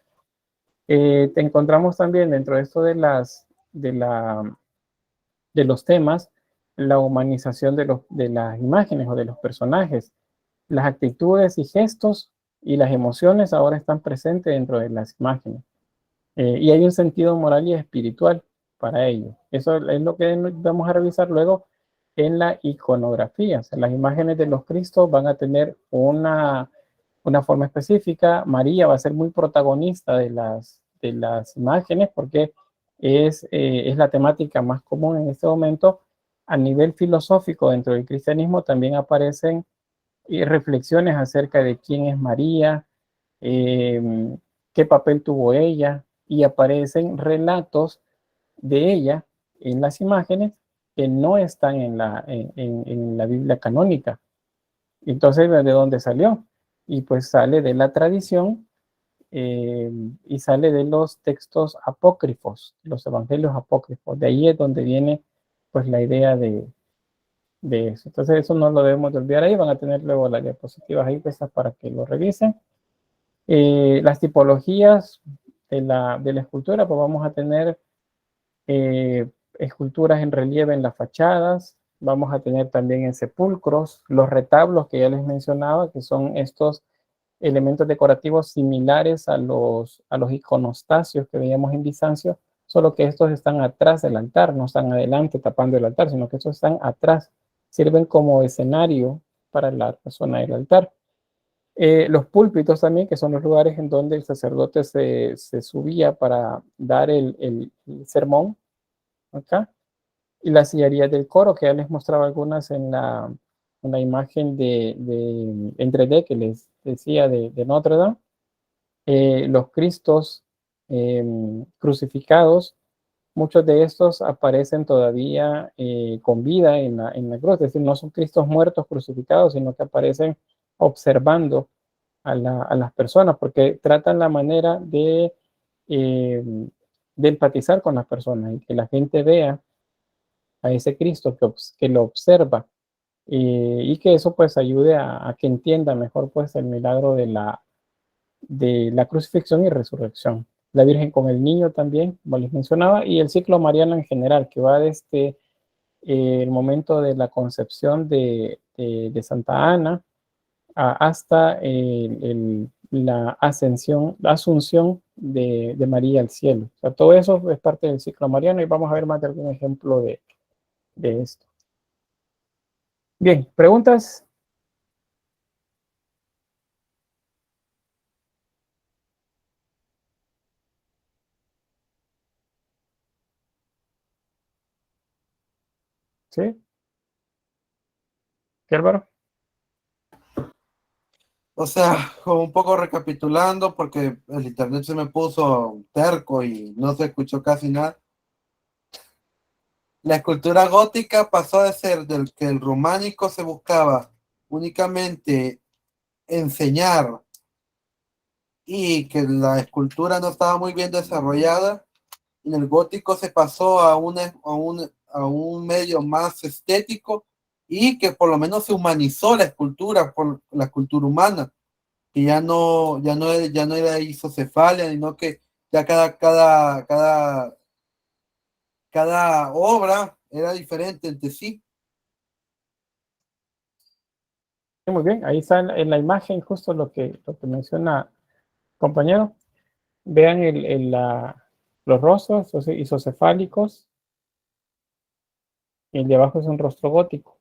Te encontramos también dentro de esto de, la, de los temas, la humanización de las imágenes o de los personajes. Las actitudes y gestos y las emociones ahora están presentes dentro de las imágenes. Y hay un sentido moral y espiritual para ello. Eso es lo que vamos a revisar luego en la iconografía. O sea, las imágenes de los Cristos van a tener una forma específica. María va a ser muy protagonista de las imágenes porque es la temática más común en este momento. A nivel filosófico, dentro del cristianismo también aparecen reflexiones acerca de quién es María, eh, qué papel tuvo ella, y aparecen relatos de ella en las imágenes que no están en la Biblia canónica. Entonces, ¿de dónde salió? Y pues sale de la tradición y sale de los textos apócrifos, los evangelios apócrifos. De ahí es donde viene pues la idea de eso. Entonces, eso no lo debemos de olvidar ahí. Van a tener luego las diapositivas ahí puestas para que lo revisen. Las tipologías de la escultura, pues vamos a tener esculturas en relieve en las fachadas, vamos a tener también en sepulcros, los retablos que ya les mencionaba, que son estos elementos decorativos similares a los iconostasios que veíamos en Bizancio, solo que estos están atrás del altar, no están adelante tapando el altar, sino que estos están atrás, sirven como escenario para la zona del altar. Los púlpitos también, que son los lugares en donde el sacerdote se subía para dar el sermón, acá. Y las sillerías del coro, que ya les mostraba algunas en la imagen en 3D que les decía de Notre Dame. Los Cristos crucificados, muchos de estos aparecen todavía con vida en la cruz, es decir, no son Cristos muertos crucificados, sino que aparecen observando a las personas, porque tratan la manera de empatizar con las personas y que la gente vea a ese Cristo que lo observa y que eso pues ayude a que entienda mejor pues el milagro de la crucifixión y resurrección. La Virgen con el niño también, como les mencionaba, y el ciclo mariano en general, que va desde el momento de la concepción de Santa Ana hasta la ascensión, la asunción de María al cielo. O sea, todo eso es parte del ciclo mariano y vamos a ver más de algún ejemplo de esto. Bien, ¿preguntas? ¿Sí? ¿Qué, Álvaro? O sea, como un poco recapitulando, porque el internet se me puso terco y no se escuchó casi nada. La escultura gótica pasó de ser del que el románico se buscaba únicamente enseñar y que la escultura no estaba muy bien desarrollada. En el gótico se pasó a un medio más estético y que por lo menos se humanizó la escultura por la escultura humana, que ya no era isocefalia, sino que ya cada obra era diferente entre sí. Sí, muy bien, ahí está en la imagen justo lo que menciona compañero. Vean los rostros isocefálicos y el de abajo es un rostro gótico.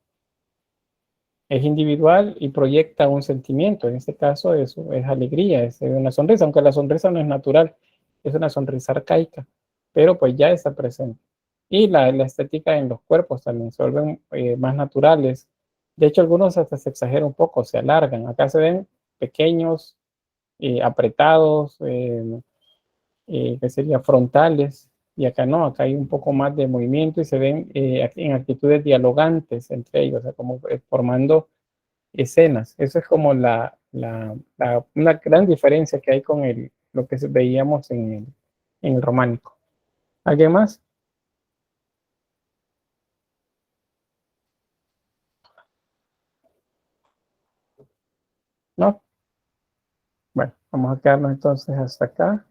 Es individual y proyecta un sentimiento. En este caso es alegría, es una sonrisa, aunque la sonrisa no es natural, es una sonrisa arcaica, pero pues ya está presente. Y la estética en los cuerpos también se vuelven más naturales. De hecho, algunos hasta se exageran un poco, se alargan. Acá se ven pequeños, apretados, que serían frontales, y acá no, acá hay un poco más de movimiento y se ven en actitudes dialogantes entre ellos, o sea, como formando escenas. Eso es como una gran diferencia que hay con lo que veíamos en el románico. ¿Alguien más? ¿No? Bueno, vamos a quedarnos entonces hasta acá.